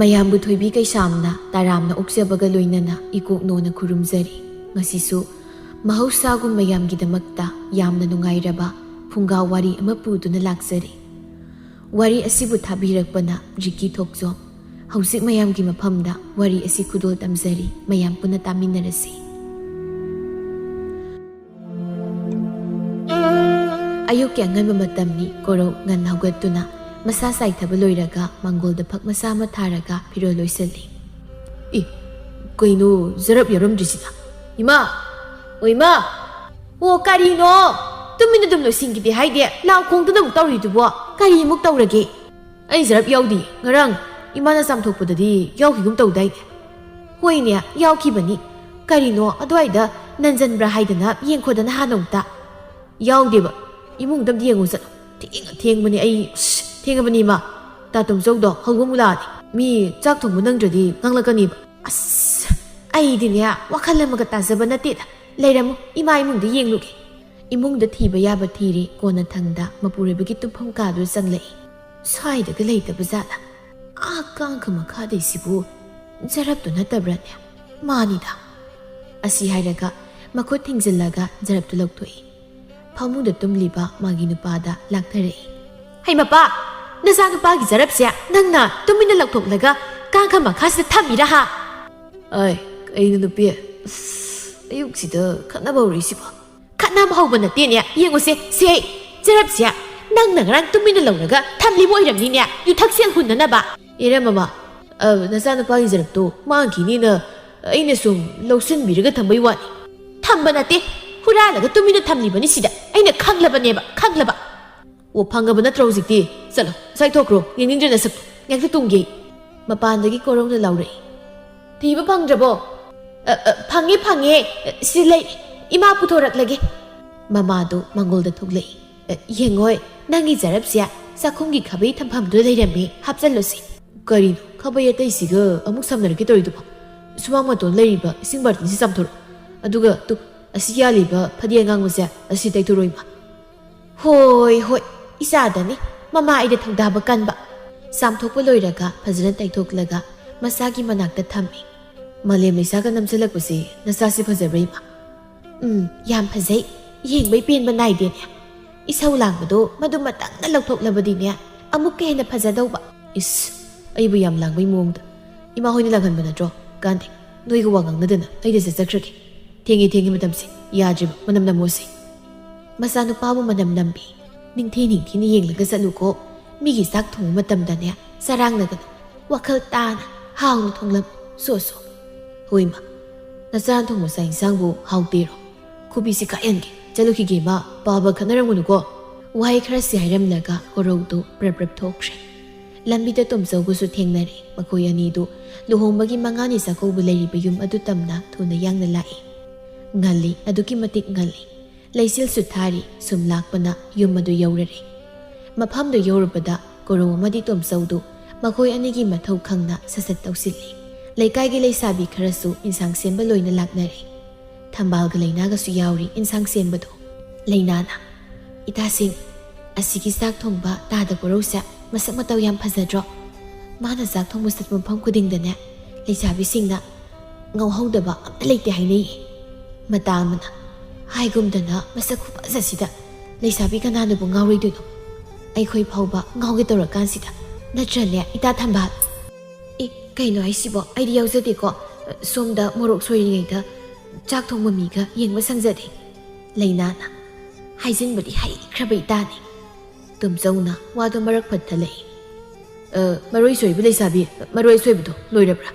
ꯃꯌꯥꯝꯕꯨ ꯊꯣꯏꯕꯤ ꯀꯩꯁꯥꯝꯅ ꯇꯥꯔꯥꯝꯅ ꯑꯣꯛꯆꯕꯒ ꯂꯣꯏꯅꯅ ꯏꯀꯣꯛꯅꯣꯅ ꯈꯨꯔꯨꯝꯖꯔꯤ ꯉꯁꯤꯁꯨ ꯃꯍꯧꯁꯥꯒꯨꯝ ꯃꯌꯥꯝꯒꯤꯗꯃꯛꯇ ꯌꯥꯝꯅ ꯅꯨꯡꯉꯥꯏꯔꯕ ꯐꯨꯡꯒꯥ ꯋꯥꯔꯤ ꯑꯃ ꯄꯨꯗꯨꯅ ꯂꯥꯛꯆꯔꯤ ꯋꯥꯔꯤ ꯑꯁꯤꯕꯨ ꯊꯥꯕꯤꯔꯛꯄꯅ ꯔꯤꯀꯤ ꯊꯣꯛꯆꯣꯝ ꯍꯧꯖꯤꯛ ꯃꯌꯥꯝꯒꯤ ꯃꯐꯝꯗ ꯋꯥꯔꯤ ꯑꯁꯤ ꯈꯨꯗꯣꯜ ꯇꯝꯖꯔꯤ ꯃꯌꯥꯝ ꯄꯨꯟꯅ ꯇꯥꯃꯤꯟꯅꯔꯁꯤ ꯑꯌꯨꯛꯀꯤ ꯑꯉꯟꯕ ꯃꯇꯝꯅꯤ ꯀꯣꯔꯧ ꯉꯟꯅ ꯍꯧꯒꯠꯇꯨꯅ ꯃꯁꯥ ꯆꯥꯏꯊꯕ ꯂꯣꯏꯔꯒ ꯃꯥꯡꯒꯣꯜꯗ ꯐꯛ ꯃꯆꯥ ꯑꯃ ꯊꯥꯔꯒ ꯐꯤꯔꯣꯜ ꯂꯣꯏꯁꯤꯜꯂꯤ ꯀꯩꯅꯣ ꯖꯔꯞ ꯌꯥꯎꯔꯝꯗ꯭ꯔꯤꯁꯤꯅ ꯏꯃꯥ ꯑꯣ ꯏꯃꯥ ꯑꯣ ꯀꯔꯤꯅꯣ ꯇꯨꯃꯤꯟꯅ ꯑꯗꯨꯝ ꯂꯣꯏꯁꯤꯟꯈꯤꯗꯦ ꯍꯥꯏꯗꯤ ꯂꯥꯎ ꯈꯣꯡꯗꯨꯅ ꯑꯃꯨꯛ ꯇꯧꯔꯤꯗꯨꯕꯣ ꯀꯔꯤ ꯑꯃꯨꯛ ꯇꯧꯔꯒꯦ ꯑꯩ ꯖꯔꯞ ꯌꯥꯎꯗꯤ ꯉꯔꯥꯡ ꯏꯃꯥꯅ ꯆꯥꯝꯊꯣꯛꯄꯗꯗꯤ ꯌꯥꯎꯈꯤꯒꯨꯝ ꯇꯧꯗꯥꯏꯅꯦ ꯍꯣꯏꯅꯦ ꯌꯥꯎꯈꯤꯕꯅꯤ ꯀꯔꯤꯅꯣ ꯑꯗꯨꯋꯥꯏꯗ ꯅꯟꯖꯟꯕ꯭ꯔꯥ ꯍꯥꯏꯗꯅ ꯌꯦꯡꯈꯣꯗꯅ ꯍꯥꯟꯅ ꯑꯃꯨꯛꯇ ꯌꯥꯎꯗꯦꯕ ꯏꯃꯨꯡꯗ ꯑꯝꯇ ꯌꯦꯡꯉꯨ ꯆꯠꯂꯣ ꯊꯦꯡꯕꯅꯤ ꯑꯩ ꯊꯦꯡꯉꯕꯅꯤ ꯏꯃꯥ ꯇꯥꯇꯣꯝꯆꯧꯗꯣ ꯍꯧꯕ ꯑꯃꯨꯛ ꯂꯥꯛꯑꯅꯤ ꯃꯤ ꯆꯥꯛ ꯊꯣꯡꯕ ꯅꯪꯗ꯭ꯔꯗꯤ ꯉꯥꯡꯂꯛꯀꯅꯤꯕ ꯑꯁ ꯑꯩꯗꯤꯅꯦ ꯋꯥꯈꯜ ꯑꯃꯒ ꯇꯥꯖꯕ ꯅꯠꯇꯦꯗ ꯂꯩꯔꯝꯃꯨ ꯏꯃꯥ ꯏꯃꯨꯡꯗ ꯌꯦꯡꯂꯨꯒꯦ ꯏꯃꯨꯡꯗ ꯊꯤꯕ ꯌꯥꯕ ꯊꯤꯔꯤ ꯀꯣꯟꯅ ꯊꯪꯗ ꯃꯄꯨꯔꯣꯏꯕꯒꯤ ꯇꯨꯝꯐꯝ ꯀꯥꯗꯨ ꯆꯪꯂꯛꯏ ꯁ꯭ꯋꯥꯏꯗꯒ ꯂꯩꯇꯕ ꯖꯥꯠꯂꯥ ꯀꯥꯡꯈ ꯃꯈꯥꯗꯩꯁꯤꯕꯨ ꯖꯔꯞꯇꯨ ꯅꯠꯇꯕ꯭ꯔꯅꯦ ꯃꯥꯅꯤꯗ ꯑꯁꯤ ꯍꯥꯏꯔꯒ ꯃꯈꯨꯠ ꯊꯤꯡꯖꯤꯜꯂꯒ ꯖꯔꯞꯇꯨ ꯂꯧꯊꯣꯛꯏ ꯐꯃꯨꯡꯗ ꯇꯨꯝꯂꯤꯕ ꯃꯥꯒꯤ ꯅꯨꯄꯥꯗ ꯂꯥꯛꯊꯔꯛꯏ ꯍꯩ ꯃꯄꯥ ꯅꯆꯥ ꯅꯨꯄꯥꯒꯤ ꯖꯔꯞꯁꯦ ꯅꯪꯅ ꯇꯨꯃꯤꯟꯅ ꯂꯧꯊꯣꯛꯂꯒ ꯀꯥꯡꯈ ꯃꯈꯥꯁꯤꯗ ꯊꯝꯃꯤꯔꯥ ꯍꯥ ꯀꯩꯅꯣ ꯅꯨꯄꯤ ꯑꯌꯨꯛꯁꯤꯗ ꯈꯠꯅꯕ ꯍꯧꯔꯛꯏꯁꯤꯕꯣ ꯈꯠꯅꯕ ꯍꯧꯕ ꯅꯠꯇꯦꯅꯦ ꯌꯦꯡꯉꯨꯁꯦ ꯁꯦ ꯖꯔꯞꯁꯦ ꯅꯪꯅ ꯉꯔꯥꯡ ꯇꯨꯃꯤꯟꯅ ꯂꯧꯔꯒ ꯊꯝꯂꯤꯕ ꯑꯣꯏꯔꯝꯅꯤꯅꯦ ꯌꯨꯊꯛꯁꯦꯜ ꯍꯨꯟꯅꯅꯕ ꯃꯃꯥ ꯅꯆꯥꯅꯨꯄꯥꯒꯤ ꯖꯔꯞꯇꯣ ꯃꯥꯡꯈꯤꯅꯤꯅ ꯑꯩꯅ ꯁꯨꯝ ꯂꯧꯁꯤꯟꯕꯤꯔꯒ ꯊꯝꯕꯩ ꯋꯥꯅꯤ ꯊꯝꯕ ꯅꯠꯇꯦ ꯍꯨꯔꯥꯜꯂꯒ ꯇꯨꯃꯤꯟꯅ ꯊꯝꯂꯤꯕꯅꯤ ꯁꯤꯗ ꯑꯩꯅ ꯈꯪꯂꯕꯅꯦꯕ ꯈꯪꯂꯕ ꯑꯣ ꯐꯪꯉꯕ ꯅꯠꯇ꯭ꯔꯣ ꯍꯧꯖꯤꯛꯇꯤ ꯆꯠꯂꯣ ꯉꯁꯥꯏꯊꯣꯛꯈ꯭ꯔꯣ ꯌꯦꯡꯅꯤꯡꯗ꯭ꯔꯦ ꯅꯁꯛꯇꯣ ꯉꯥꯛꯇ ꯇꯨꯝꯒꯦ ꯃꯄꯥꯟꯗꯒꯤ ꯀꯣꯔꯧꯅ ꯂꯥꯎꯔꯛꯏ ꯊꯤꯕ ꯐꯪꯗ꯭ꯔꯕꯣ ꯐꯪꯉꯦ ꯁꯤ ꯂꯩ ꯏꯃꯥ ꯄꯨꯊꯣꯔꯛꯂꯒꯦ ꯃꯃꯥꯗꯣ ꯃꯥꯡꯒꯣꯜꯗ ꯊꯣꯛꯂꯛꯏ ꯌꯦꯡꯉꯣꯏ ꯅꯪꯒꯤ ꯖꯔꯞꯁꯦ ꯆꯥꯛꯈꯨꯝꯒꯤ ꯈꯥꯕꯩ ꯊꯝꯐꯝꯗꯨꯗ ꯂꯩꯔꯝꯃꯦ ꯍꯥꯞꯆꯜꯂꯨꯁꯤ ꯀꯔꯤꯅꯣ ꯈꯥꯕꯩ ꯑꯇꯩꯁꯤꯒ ꯑꯃꯨꯛ ꯁꯝꯅꯔꯛꯀꯦ ꯇꯧꯔꯤꯗꯨꯕꯣ ꯁꯨꯃꯥꯡ ꯃꯇꯣꯟ ꯂꯩꯔꯤꯕ ꯏꯁꯤꯡ ꯕꯥꯔꯇꯤꯟꯁꯤ ꯆꯥꯝꯊꯣꯔꯛꯑꯣ ꯑꯗꯨꯒ ꯑꯁꯤ ꯌꯥꯜꯂꯤꯕ ꯐꯗꯤ ꯑꯉꯥꯡꯕꯁꯦ ꯑꯁꯤ ꯇꯩꯊꯣꯔꯛꯑꯣ ꯏꯃꯥ ꯍꯣꯏ ꯏꯆꯥꯗꯅꯤ ꯃꯃꯥ ꯑꯩꯗ ꯊꯧꯗꯥꯕ ꯀꯟꯕ ꯆꯥꯝꯊꯣꯛꯄ ꯂꯣꯏꯔꯒ ꯐꯖꯅ ꯇꯩꯊꯣꯛꯂꯒ ꯃꯆꯥꯒꯤ ꯃꯅꯥꯛꯇ ꯊꯝꯃꯤ ꯃꯥꯂꯦꯝ ꯂꯩꯁꯥꯒ ꯅꯝꯁꯤꯜꯂꯛꯄꯁꯦ ꯅꯆꯥꯁꯤ ꯐꯖꯕ꯭ꯔꯥ ꯏꯃꯥ ꯌꯥꯝ ꯐꯖꯩ ꯌꯦꯡꯕꯩ ꯄꯦꯟꯕ ꯅꯥꯏꯗꯦꯅꯦ ꯏꯁꯧ ꯂꯥꯡꯕꯗꯣ ꯃꯗꯨ ꯃꯇꯪꯅ ꯂꯧꯊꯣꯛꯂꯕꯗꯤꯅꯦ ꯑꯃꯨꯛꯀ ꯍꯦꯟꯅ ꯐꯖꯗꯧꯕ ꯑꯩꯕꯨ ꯌꯥꯝ ꯂꯥꯡꯕꯩ ꯃꯑꯣꯡꯗ ꯏꯃꯥ ꯍꯣꯏꯅ ꯂꯥꯡꯍꯟꯕ ꯅꯠꯇ꯭ꯔꯣ ꯀꯥꯟꯗꯦ ꯅꯣꯏꯒ ꯋꯥ ꯉꯥꯡꯅꯗꯅ ꯑꯩꯗ ꯆꯠꯆꯈ꯭ꯔꯒꯦ ꯊꯦꯡꯉꯤ ꯃꯇꯝꯁꯦ ꯌꯥꯗ꯭ꯔꯤꯕ ꯃꯅꯝ ꯅꯝꯃꯣꯁꯦ ꯃꯆꯥꯅꯨꯄꯥꯕꯨ ꯃꯅꯝ ꯅꯝꯕꯤ ꯅꯤꯡꯊꯤꯅ ꯌꯦꯡꯂꯒ ꯆꯠꯂꯨꯀꯣ ꯃꯤꯒꯤ ꯆꯥꯛ ꯊꯣꯡꯕ ꯃꯇꯝꯗꯅꯦ ꯆꯔꯥꯡꯅꯒꯅꯨ ꯋꯥꯈꯜ ꯇꯥꯅ ꯍꯥꯎꯅ ꯊꯣꯡꯂꯝ ꯁꯣ ꯍꯣꯏ ꯏꯃꯥ ꯅꯆꯥꯅ ꯊꯣꯡꯕ ꯆꯥꯛ ꯏꯟꯁꯥꯡꯕꯨ ꯍꯥꯎꯇꯦꯔꯣ ꯈꯨꯕꯤꯁꯤ ꯀꯥꯏꯍꯟꯒꯦ ꯆꯠꯂꯨꯈꯤꯒꯦ ꯏꯃꯥ ꯄꯥꯕ ꯈꯠꯅꯔꯝꯒꯅꯨꯀꯣ ꯋꯥꯍꯩ ꯈꯔꯁꯤ ꯍꯥꯏꯔꯝꯂꯒ ꯀꯣꯔꯧꯗꯨ ꯄ꯭ꯔꯞ ꯊꯣꯛꯈ꯭ꯔꯦ ꯂꯝꯕꯤꯗ ꯇꯣꯝꯆꯧꯒꯁꯨ ꯊꯦꯡꯅꯔꯦ ꯃꯈꯣꯏ ꯑꯅꯤꯗꯨ ꯂꯨꯍꯣꯡꯕꯒꯤ ꯃꯉꯥꯅꯤ ꯆꯥꯛꯀꯧꯕ ꯂꯩꯔꯤꯕ ꯌꯨꯝ ꯑꯗꯨ ꯇꯝꯅ ꯊꯨꯅ ꯌꯥꯡꯅ ꯂꯥꯛꯏ ꯉꯜꯂꯤ ꯑꯗꯨꯛꯀꯤ ꯃꯇꯤꯛ ꯉꯜꯂꯤ ꯂꯩꯆꯤꯜꯁꯨ ꯊꯥꯔꯤ ꯁꯨꯝ ꯂꯥꯛꯄꯅ ꯌꯨꯝ ꯑꯗꯨ ꯌꯧꯔꯔꯦ ꯃꯐꯝꯗꯨ ꯌꯧꯔꯨꯕꯗ ꯀꯣꯔꯧ ꯑꯃꯗꯤ ꯇꯣꯝꯆꯧꯗꯨ ꯃꯈꯣꯏ ꯑꯅꯤꯒꯤ ꯃꯊꯧ ꯈꯪꯅ ꯁꯠ ꯇꯧꯁꯤꯜꯂꯤ ꯂꯩꯀꯥꯏꯒꯤ ꯂꯩꯁꯥꯕꯤ ꯈꯔꯁꯨ ꯏꯟꯁꯥꯡ ꯁꯦꯝꯕ ꯂꯣꯏꯅ ꯂꯥꯛꯅꯔꯦ ꯊꯝꯕꯥꯜꯒ ꯂꯩꯅꯥꯒꯁꯨ ꯌꯥꯎꯔꯤ ꯏꯟꯁꯥꯡ ꯁꯦꯝꯕꯗꯣ ꯂꯩꯅꯥꯅ ꯏꯇꯥꯁꯤꯡ ꯑꯁꯤꯒꯤ ꯆꯥꯛ ꯊꯣꯡꯕ ꯇꯥꯗ ꯀꯣꯔꯧꯁꯦ ꯃꯁꯛ ꯃꯇꯧ ꯌꯥꯝ ꯐꯖꯗ꯭ꯔꯣ ꯃꯥꯅ ꯆꯥꯛ ꯊꯣꯡꯕ ꯆꯠꯄ ꯃꯐꯝ ꯈꯨꯗꯤꯡꯗꯅꯦ ꯂꯩꯁꯥꯕꯤꯁꯤꯡꯅ ꯉꯧꯍꯧꯗꯕ ꯑꯝꯇ ꯂꯩꯇꯦ ꯍꯥꯏꯅꯩꯌꯦ ꯃꯇꯥ ꯑꯃꯅ ꯍꯥꯏꯒꯨꯝꯗꯅ ꯃꯁꯛ ꯈꯨꯐꯖꯁꯤꯗ ꯂꯩꯁꯥꯕꯤ ꯀꯅꯥꯅꯕꯨ ꯉꯥꯎꯔꯣꯏꯗꯣꯏꯅꯣ ꯑꯩꯈꯣꯏ ꯐꯥꯎꯕ ꯉꯥꯎꯒꯦ ꯇꯧꯔꯀꯥꯟꯁꯤꯗ ꯅꯠꯇ꯭ꯔꯅꯦ ꯏꯇꯥ ꯊꯝꯕꯥꯜ ꯀꯩꯅꯣ ꯍꯥꯏꯁꯤꯕꯣ ꯑꯩꯗꯤ ꯌꯥꯎꯖꯗꯦꯀꯣ ꯁꯣꯝꯗ ꯃꯣꯔꯣꯛ ꯁꯣꯏꯔꯤꯉꯩꯗ ꯆꯥꯛ ꯊꯣꯡꯕ ꯃꯤꯒ ꯌꯦꯡꯕ ꯁꯪꯖꯗꯦ ꯂꯩꯅꯥꯅ ꯍꯥꯏꯖꯤꯟꯕꯗꯤ ꯍꯩꯈ꯭ꯔꯕ ꯏꯇꯥꯅꯤ ꯇꯣꯝꯆꯧꯅ ꯋꯥꯗꯣ ꯃꯔꯛ ꯐꯠꯊꯜꯂꯛꯏ ꯃꯔꯣꯏ ꯁꯣꯏꯕ ꯂꯩꯁꯥꯕꯤ ꯃꯔꯣꯏ ꯁꯣꯏꯕꯗꯣ ꯂꯣꯏꯔꯕ꯭ꯔꯥ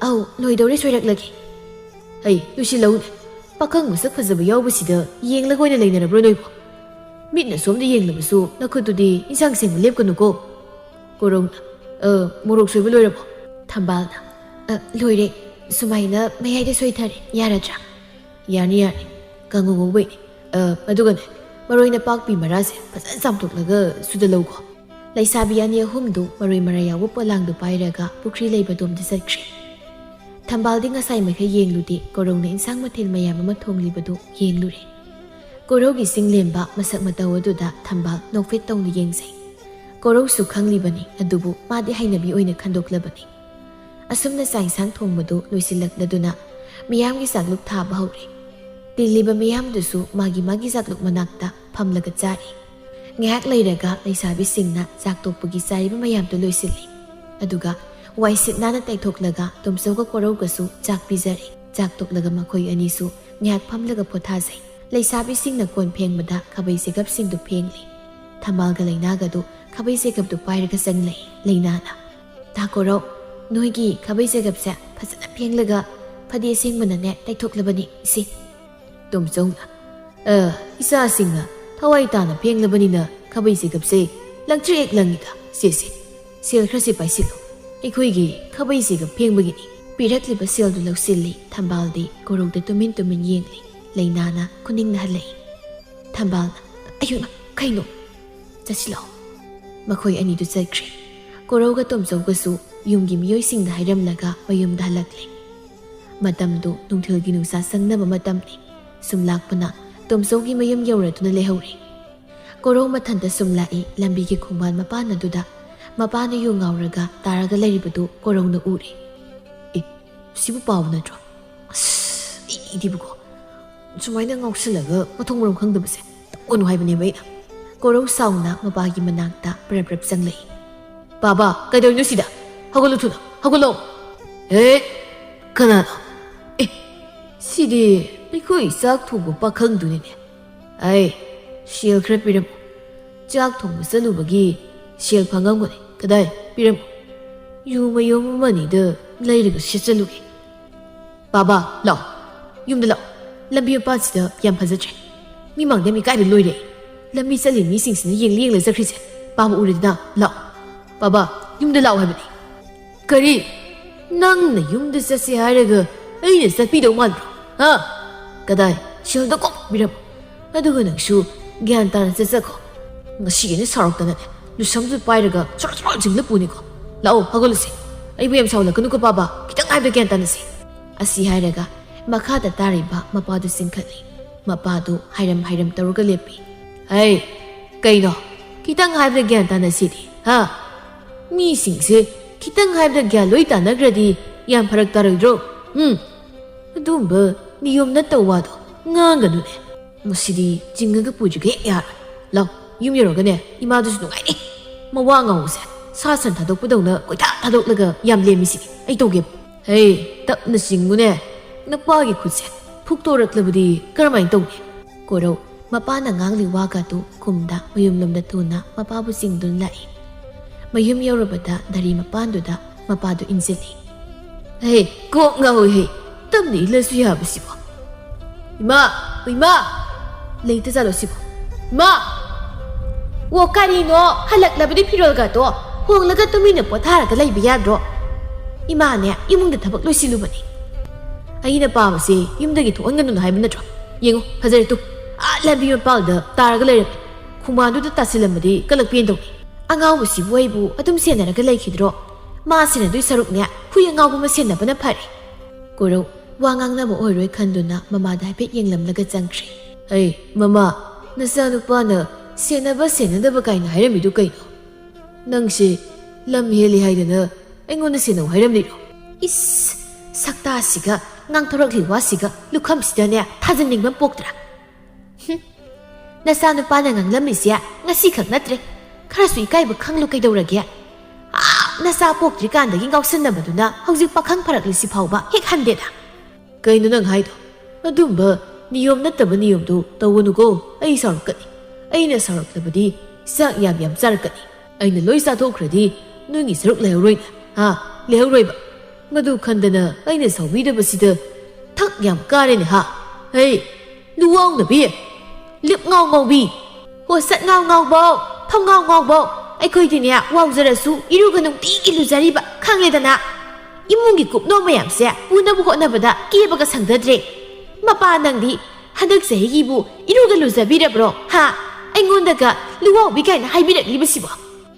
ꯑꯧ ꯂꯣꯏꯗꯧꯔꯦ ꯁꯣꯏꯔꯛꯂꯒꯦ ꯂꯣꯏꯁꯤꯜꯂꯧꯅꯦ ꯄꯥꯈꯪ ꯃꯁꯛ ꯐꯖꯕ ꯌꯥꯎꯕꯁꯤꯗ ꯌꯦꯡꯂꯒ ꯑꯣꯏꯅ ꯂꯩꯅꯔꯕ꯭ꯔꯣ ꯅꯣꯏꯕꯣ ꯃꯤꯠꯅ ꯁꯣꯝꯗ ꯌꯦꯡꯂꯕꯁꯨ ꯅꯈꯨꯠꯇꯨꯗꯤ ꯏꯟꯁꯥꯡ ꯁꯦꯡꯕ ꯂꯦꯞꯀꯅꯨꯀꯣ ꯀꯣꯔꯧꯅ ꯃꯣꯔꯣꯛ ꯁꯣꯏꯕ ꯂꯣꯏꯔꯕꯣ ꯊꯝꯕꯥꯜꯅ ꯂꯣꯏꯔꯦ ꯁꯨꯃꯥꯏꯅ ꯃꯌꯥꯏꯗ ꯁꯣꯏꯊꯔꯦ ꯌꯥꯔꯗ꯭ꯔꯥ ꯌꯥꯅꯤ ꯀꯥꯡꯉꯧ ꯉꯧꯕꯩꯅꯦ ꯑꯗꯨꯒꯅꯦ ꯃꯔꯣꯏ ꯅꯄꯥꯛꯄꯤ ꯃꯔꯥꯁꯦ ꯐꯖꯅ ꯆꯥꯝꯊꯣꯛꯂꯒ ꯁꯨꯗꯠꯂꯧꯀꯣ ꯂꯩꯁꯥꯕꯤ ꯑꯅꯤ ꯑꯍꯨꯝꯗꯨ ꯃꯔꯣꯏ ꯃꯔꯥ ꯌꯥꯎꯕ ꯄꯣꯂꯥꯡꯗꯨ ꯄꯥꯏꯔꯒ ꯄꯨꯈ꯭ꯔꯤ ꯂꯩꯕꯗꯣꯝꯗ ꯆꯠꯈ꯭ꯔꯦ ꯊꯝꯕꯥꯜꯗꯤ ꯉꯁꯥꯏ ꯃꯈꯩ ꯌꯦꯡꯂꯨꯗꯦ ꯀꯣꯔꯧꯅ ꯏꯟꯁꯥꯡ ꯃꯊꯦꯜ ꯃꯌꯥꯝ ꯑꯃ ꯊꯣꯡꯂꯤꯕꯗꯨ ꯌꯦꯡꯂꯨꯔꯦ ꯀꯣꯔꯧꯒꯤ ꯆꯤꯡꯂꯦꯝꯕ ꯃꯁꯛ ꯃꯇꯧ ꯑꯗꯨꯗ ꯊꯝꯕꯥꯜ ꯅꯣꯛꯐꯦꯠ ꯇꯧꯅ ꯌꯦꯡꯖꯩ Korosu khanglibani adubu madi hainabi oina khandoklabani asumna saisang thongmadu loisilakladuna miyamgi sagluk thaba hori tiliba miyamdusu magi sagluk manakta phamlaga chari ngak leiraga leisabi singna jaktokpagi chariba mayamdu loisili aduga waisit nana taithoklaga tumsoga koraugasu jak pizari jaktoklaga makhoi anisu ngak phamlaga pothajai leisabi singna kon phengmada khabai segap singdu phengli thamalga leinagadu khabai segapdu pairaga sanglei leinana ta korau noigi khabai segapsa phasana phenglaga phade singmanane taithoklabani si tumsongna isa singna thawai tana phenglabanina khabai segapse langchri ek langida si sel khrasi paisilo ekhoi khabai segap phengbagini pirakliba seldu lausilli thambaldi korokda tumin yengli leinana kuningna halai thambalna ayuna kaino chachilo makhoi ani du chakri koroga tomjaugasu yumgi miyoi singda hairamlaga mayumda halakli matamdu nungthilgi nusa sangnaba matamni sumlakpana tomjaugi mayum yauraduna lehori korong mathanda sumlai lambigi khungban mapana duda mapana yu ngauraga taraga leiribadu korongna uri sibu paw natro idibugo sumaina ngausilaga mathongrom khangdabase onu haibane baida korong sauna mapagi manakta prep sanglei baba kaidonu sida hagolo thuna hagolo kana sidi nikoi sak thubu pakhang dunine ai shil khra piram jak thongba salubagi shil phangamgone kadai piram yumayom mani de leiriga shichalugi baba law yumda law lambi pasida yam phajatre mi mangde mi kai loire lambi chali mi singsina yengli le zakrise baba uridna law baba yumda law habani kari nangna yumda sasi haraga aina satpidau manro ha kadai shilda ko biram aduga nangsu gyan tan sasako ngasi ne sarokdana lu samju pairaga chor jingla puniko law hagolse aibu yam sawla kanu ko baba kitang aibda gyan tanase asi hairaga makhada tariba mapadu singkhali mapadu hairam taruga lepi ai kaino kitang aibda gyan tanase di ha mi singse kitang aibda gyan loi tanagradi yam pharak taroidro adumba niyom na tawado nganganu ne musidi jingaga pujuge ya law yum yoroga ne imadu su ngai ni mawa ngause sasan thadokpudona koita thadoklaga yam lemisi ai toge hey tapna singune napagi khutse phuktoraklabudi karamai tawni koro mapana ngangli waga tu kumda mayumlomda tuna mapabu singdun lai mayum yorobada dari mapanduda mapadu injili hey ko ngawi hey tamni lesu yabasibo ima leita jalo sibo ma wo karino halaklabadi phirolga to honglaga tumina potharaga laiba yadro ima ne imungda thabak loisilubani aina pamase yumdagi thonganganu na haibna tro yengo phajare tu lambi mapalda taraga leire khumadu da tasilamadi kalakpien tawni angawu si waibu adum senaraga laikhidro ma sina dui saruk ne hui angawu ma senabana phari koro wangangnaba oiroi khanduna mama da haipet yenglamlaga changkhri hey mama nasa nupana senadaba kaina hairamidu kaino nangse lam heli haidana engona sena hairamliro is sakta siga ngangthorakli wasiga lukham sidane thajaningba poktra nasa nupana nganglamisia ngasi khak natre kharasu ikaiba khanglu kaidorage nasa poktri kandagi ngausanabaduna hauzik pakhang pharakli si phauba hek handeda kaino nang haido adumba niyom nattaba niyomdu tawunugo ai sarukani aina saraklabadi sak yam charakani aina loi sathokhradi nungi saruk lehoroina ha lehoroiba madu khandana aina sawidabasida thak yam karene ha hey luwang na bi lip ngau bi ho sat ngau bao thong ngau bao ai khoi dinia wawjarasu iruga nung tigi luzariba khangledana imungi kupno mayam se unabu honabada kebaga sangdadre mapa nangdi hadak sehigibu iruga luzabirabro ha aingondaga luwaw bigaina haibirakliba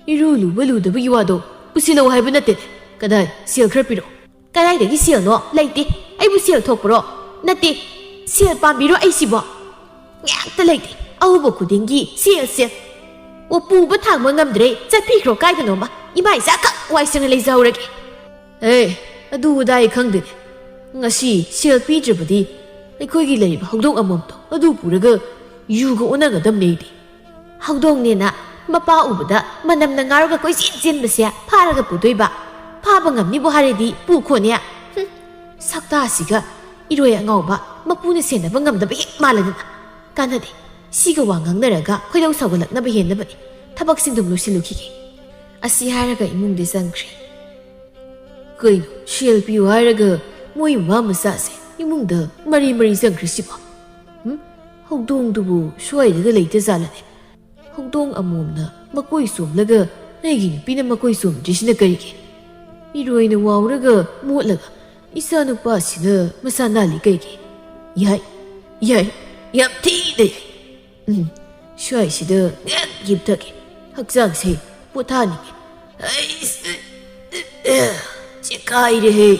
iru lubaludabu yiwado pusilo haibunate kadai sel khrapiro kadai dagi sel no laite aibu sel thokpro nate sel pambiro aisibo ngakta laite awuba khudingi sel ว่าปูบะทางเมืองงำเดรจะพี่โครใกล้ถนนปะอีไม่สักไว้เสียงเลยเจ้าเลยเอ้ยดูได้ขังเด็ดงั้นสิเชลปีจะพอดีไอ้คุยกี่เลยปะหงดงอมมตัวดูปูระก็อยู่กับอุณกดำเนี่ยดิหงดงเนี่ยนะมาป้าอุบดะมันนำนางารก็คุยจินๆไปเสียพาระก็ปูด้วยปะพาบังงำนี่บุหารีดีปูคนเนี่ยสักตาสิกะอีรวยเงาบะมาปูเนี่ยเสียนะบังงำดับไปอีกมาเลยนะการนั่นดิสิกว่างังนั่นแหละก็คุยเราสาวกันนับไปเห็นนับไปถ้าบักสิ่งดุมลุสิลุกิกิอาศัยหาระก็อิมุงเดซังครีก็อินเชลปีวหาระก็มวยมาไม่ซาเซอิมุงเดมารีซังครีสิบะหงดงดูบุช่วยเด็กเลยเตซาละเนี่ยหงดงอามุมนะมาคุยสุ่มแล้วก็ไอ้กินปีนั้นมาคุยสุ่มจิชนะกันอีกอีรวยเนี่ยว้าวระก็มัวละก็อีสานุปัสสินะมาสานาลิกันอีกยับที่เด็กช่วยสิเด้อยิบตะกี้หักจังสิปวดท่านี่จะกายเด้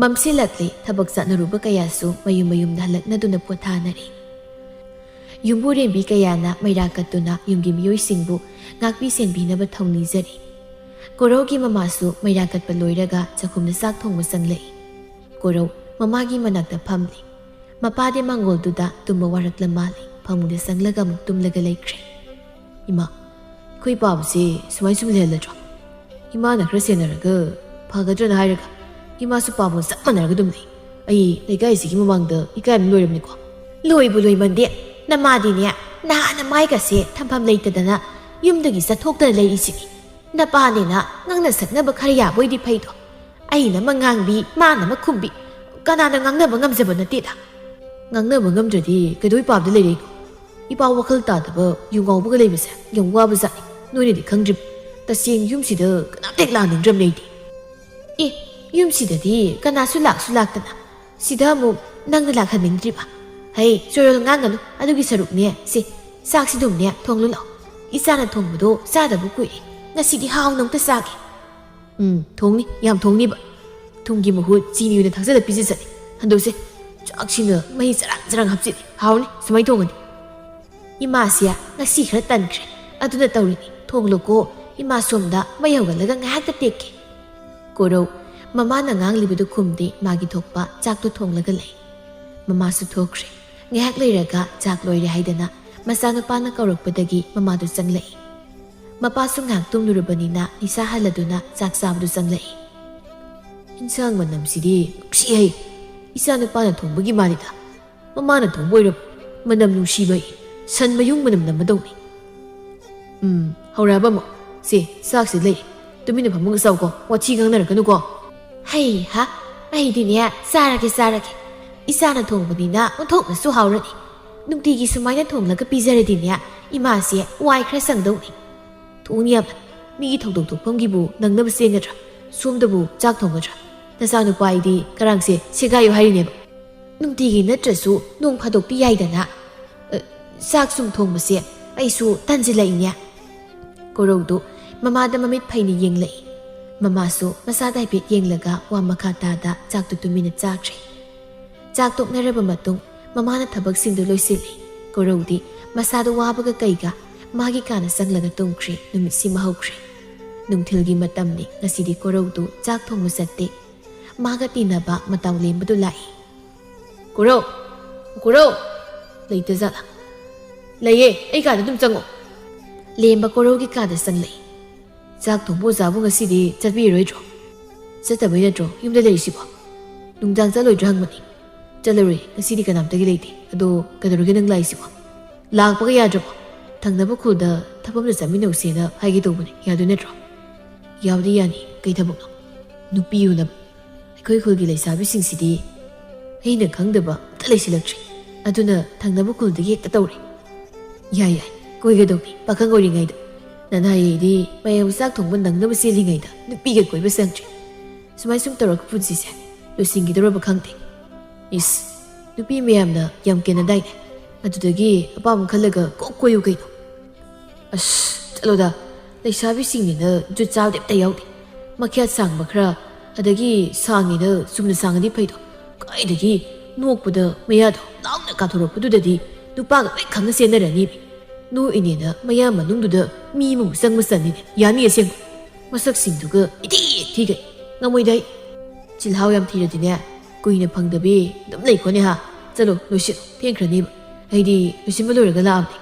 มัมสิลักเลยถ้าบักษะนรูปกายาสูมายุมดาลักนาดุนปวดท่านารียุมบูเรนบีกายานะไม่รักกันตุนะยุมกิมยุยสิงบุงักบีเซนบีนับทองนิจารีโกโรกิมาสูไม่รักกันปลอยระกะจะคุมนักสักทองมาสังเลยโกโรมากิมานักตะพัมเลยมาป้าเดมังกอลตุดะตุมวารักละมาลีพามุเดสังละกะมุตุมละกะเลยครีอิมาคุยป้าบุษีสมัยสุมเลละจ้ะอิมานักรัสเซียนระกะพากะจนหายระกะอิมาสุป้าบุษมันระกะตุมเลยไอ้ในกายสิกิมาบังเดออีกายมันลอยมันกว่าลอยบุลอยมันเดะน้ำมาดีเนี่ยน้าน้ำไม่กะเสียทำพามเลยแต่ดนะยุมตะกี้สะทกแต่เลยอีสิน้าป้าเนี่ยนะงังน่ะสักน่ะบักขยาบ่ดีไผดอกไอ้น่ะมางางบีมาน่ะมาคุมบีกะนาน่ะงังน่ะบ่งำซะบ่นะติดอ่ะงังเนอบังงมจดีก็ด้วยปอบได้เลยอีปาววัคลตาตบอยู่งอบุกเลยไม่ใช่ยังว่าบุษย์นู่นนี่ขังจิบแต่เสียงยุ่มสิเด้อก็นับเด็กหลานหนึ่งจำเลยดียุ่มสิเด้อดีก็น่าสุลักตันนะสิเด้อมุนั่งในหลักขันหนึ่งจิบอ่ะเฮ้ยช่วยเรางานกันลูกอันนี้สรุปเนี่ยสิซากสิดุมเนี่ยทงลุ้นหรออีสานทงบุโดซาดับบุกุยน่าสิที่ห้าวน้องแต่ซากทงนี่ยามทงนี่บะทงกิมหูจีนิวเนี่ยทั้งเส้นพิเศษฮันดูสิจากชินเนอไม่จรังหับสิฮาวนี่สมัยทงกันอีมาเสียนักสิขระตันครีอันตุนเตารินีทงโลโก้อีมาสมดาไม่เอากันแล้วก็ง่ายก็เด็กโกโรมาม่านางางลิบิดุคุมดีมากิทกปะจากตุทงแล้วก็เลยมาสุดทกครีง่ายเลยระกะจากลอยได้ให้เดนะมาสานุปานักกรกปดกีมาดูจังเลยมาป้าสุงหางตุ้มดูรบนีนะนิสาฮัลดูนะจากสามดูจังเลยอินช่างมันนำสิดีสิให้อีสานป้าน่ะทงบกิมาดิตามาน่ะทงบ่อยรับมันนำนูชีไปฉันมายุ่งมันนำมาตรงนี้เฮาราบ่หมอสิซากสิเลยตัวมีน่ะพะมึงก็เศร้าก็ว่าที่กังนั่นกันนูก็เฮ้ยฮะไอ้ทีเนี้ยซาระเกอีสานน่ะทงบ่นี่นะมันทงน่ะสู้เฮาระนี่นุ่มตีกี่สมัยน่ะทงแล้วก็ปีซะเลยทีเนี้ยอีมาเสียวายใครสั่งตรงนี้ทุกเนี่ยมีกี่ทงตกพงกี่บูนังนับเสียงกันจ้ะซุ่มตะบูจากทงกันจ้ะแต่สานุปายดีกำลังเสียเชื่ออยู่ให้เนี่ยนุ่มตีกินนั่นจะสู้นุ่งผาดกปีใหญ่เดนะซากสุ่มทงมาเสียไอสู้ตันจะเลยเนี่ยก็รู้ดูมาดมามิดไพนี่ยิงเลยมาสู้มาซาได้เพียยิงเลยกะว่ามาขาดตาจากตุมินจากใช่จากตุกในระบบมาตุงมาน่ะทับกสิ่งดูลอยสิเลยก็รู้ดีมาซาดูว่าบกไก่กะมากิการสังเลยกะตุงครีนุ่มสิมาหกครีนุ่มทิลกิมาตำนี่นาสิดีก็รู้ดูจากทงมุสเตมากตีนาบะมาตาวเลมบดุไลกูโรเลยเตจัดเลยไอ้การนั้นตุ้มจังโอเลมบะกูโรกิการนั้นสังเลยจากทงบูซาบุงสิดีจัดบีรอยจ่อจัดแต่ไม่ได้จ่อยุ่งได้เลยสิบ่นุ่งจังจะลอยจังมันนี่จัดเลยนสิดีกันน้ำตะกี้เลยดิกระโดกระโดกันนั่งไล่สิบ่ลากปากยาจ่อทั้งนั้นพวกคุณเด้อถ้าผมจะสามีหนูเสียนะให้กี่ตัวมันยาดูเนี่ยจ่อยาวดียานี่กี่ทับบุกนุปีอยู่นะคุยกี่เลยสาบิสิงสิดีให้หนึ่งครั้งเดียวทะเลสิลักชีอันนั้นทางนั้นพวกคุณตะกี้ตะตัวเลยยายคุยกันตรงนี้ปากข้างกูยังไงเด้อนั่นให้ดีไม่เอาสักถุงมันนังน้ำมันเสียยังไงเด้อนุปีกันคุยไปสังชีสมัยสุ่มตระกูลสิเสียดูสิ่งที่เราบักขังเด็กอิสนุปีไม่ยามนะยามเกินนั่นได้เนี่ยอันนั้นตะกี้ป้ามันขันเลยก็คุยอยู่กันจะรู้ด่าเลยสาบิสิงเนี่ยจุดเจ้าเด็กแต่ยาวดิมาแค่สั่งมาคราอันเด็กสั่งนี่สุ่มในสั่งนี่ไปดูก็ไอ้เด็กนวกปุ๊ดไม่ยากดูน้องเนี่ยการทุรปุ๊ดดูดีดูป้าก็ไม่ขังเสียนั่นแหละนี่ no inena maya manungduda mi mu sang masanine yani aseng masak singduga iti thigai ngamoi dai chilhau yam thiradine kuina phangdabe dum lei khone ha chalo loshi thengkhrani aidi losimba loraga laamni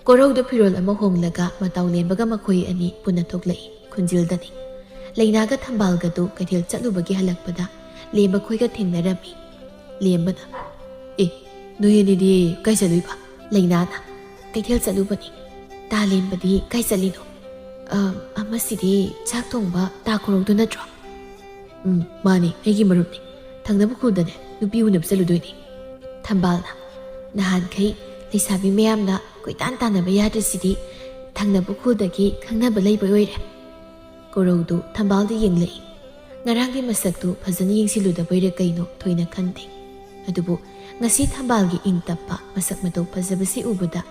korauda phirol ama honglaga mataw lembaga makhoi ani punna thoklai khunjildani leinaga thambalga tu kaithel chalubagi halakpada lemba khoiga thengnarami lembana noyeni di kai chaluiba leinana kaithel chalubani ta lembadi kai chalino amasidi chak thongba ta koraudu natro mani aigi marupni thangnabu khudane nupi unab chaludoini thambalna nahan khai leisabi meyamna koitan tanaba yadasidi thangnabu khudagi khangnaba leiba oire koraudu thambaldi yenglei ngaranggi masaktu phajana yengsiludabaire kaino thoina khande adubu ngasi thambalgi ingtappa masak matau phajabasi ubada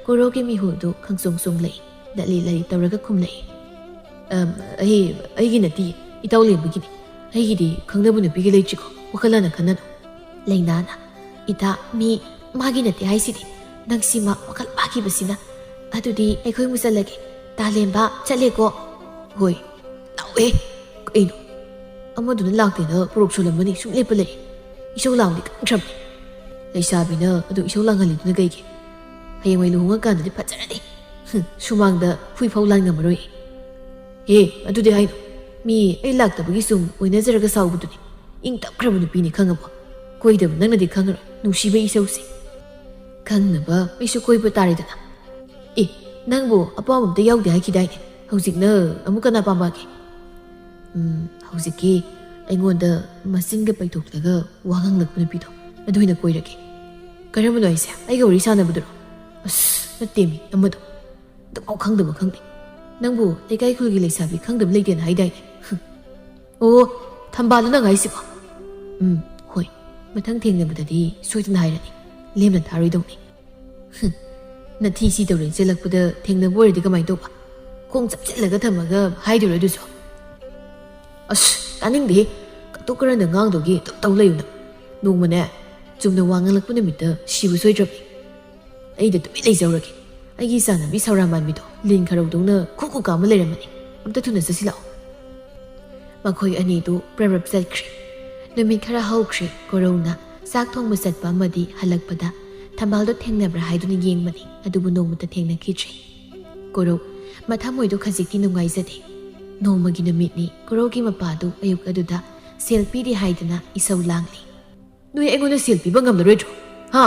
korogi mihudu khangsong song lei dali lei tawraga khumlei ai gi nati itawle bugini ai gi di khangnabu na bigi leichiko wakhalana khanano leinana ita mi magi nati haisidi nangsima wakal bagi basina adudi aikhoi musalage talemba chaleko hoi tawe kaino amaduna lakdena purok sulamani sunglepa lei isau langdi kangthram leisabina adu isau langaliduna gaigi hayengwai luhunga kandadi phajaradi sumangda phui phau lan ngamaroi adudi haino mi ai laktabagi sum oinajaraga saubuduni ing tapkhrabu nupini khangabo koidaba nangnadi khangara nungsiba isausi khangnaba aisu koiba taridana nangbo apamamta yaude haikhidaine haujikna amukana pambagi haujiki aingonda masinga paithoklaga waganglakpa nupido aduina koirage karamano aise aiga wari sanabuduro natemi amado dau khangdaba khangde nangbu lekai khulgi leisabi khangdaba leiden haidaine o thambala nang haisiba hoi mathang thengnabadadi soidana hairani lemna tharoidoni nathi si tawren selakpada thengnaba oridi kamai toba khong chapchillaga thamaga haidura duso kaningde katukkarana ngangdogi taw layuna nongmane chumna wangalakpa numita sibu soidrabni aida tumi leijawrage aigi sanabi sauramanmido lin kharaudongna khuku kama leiramani amta thuna sasilao makhoi anidu prarab chatkhre numit khara haukhre korona sak thongma chatpa amadi halakpada thambaldo thengnabra haiduna yengmani adubu nongmata thengna khitre korau mathamoido khajikti nungaijade nongmagi numitni korogi mapadu ayuk aduda selfie di haidana isau langli nui engona selfie bangam laroidro ha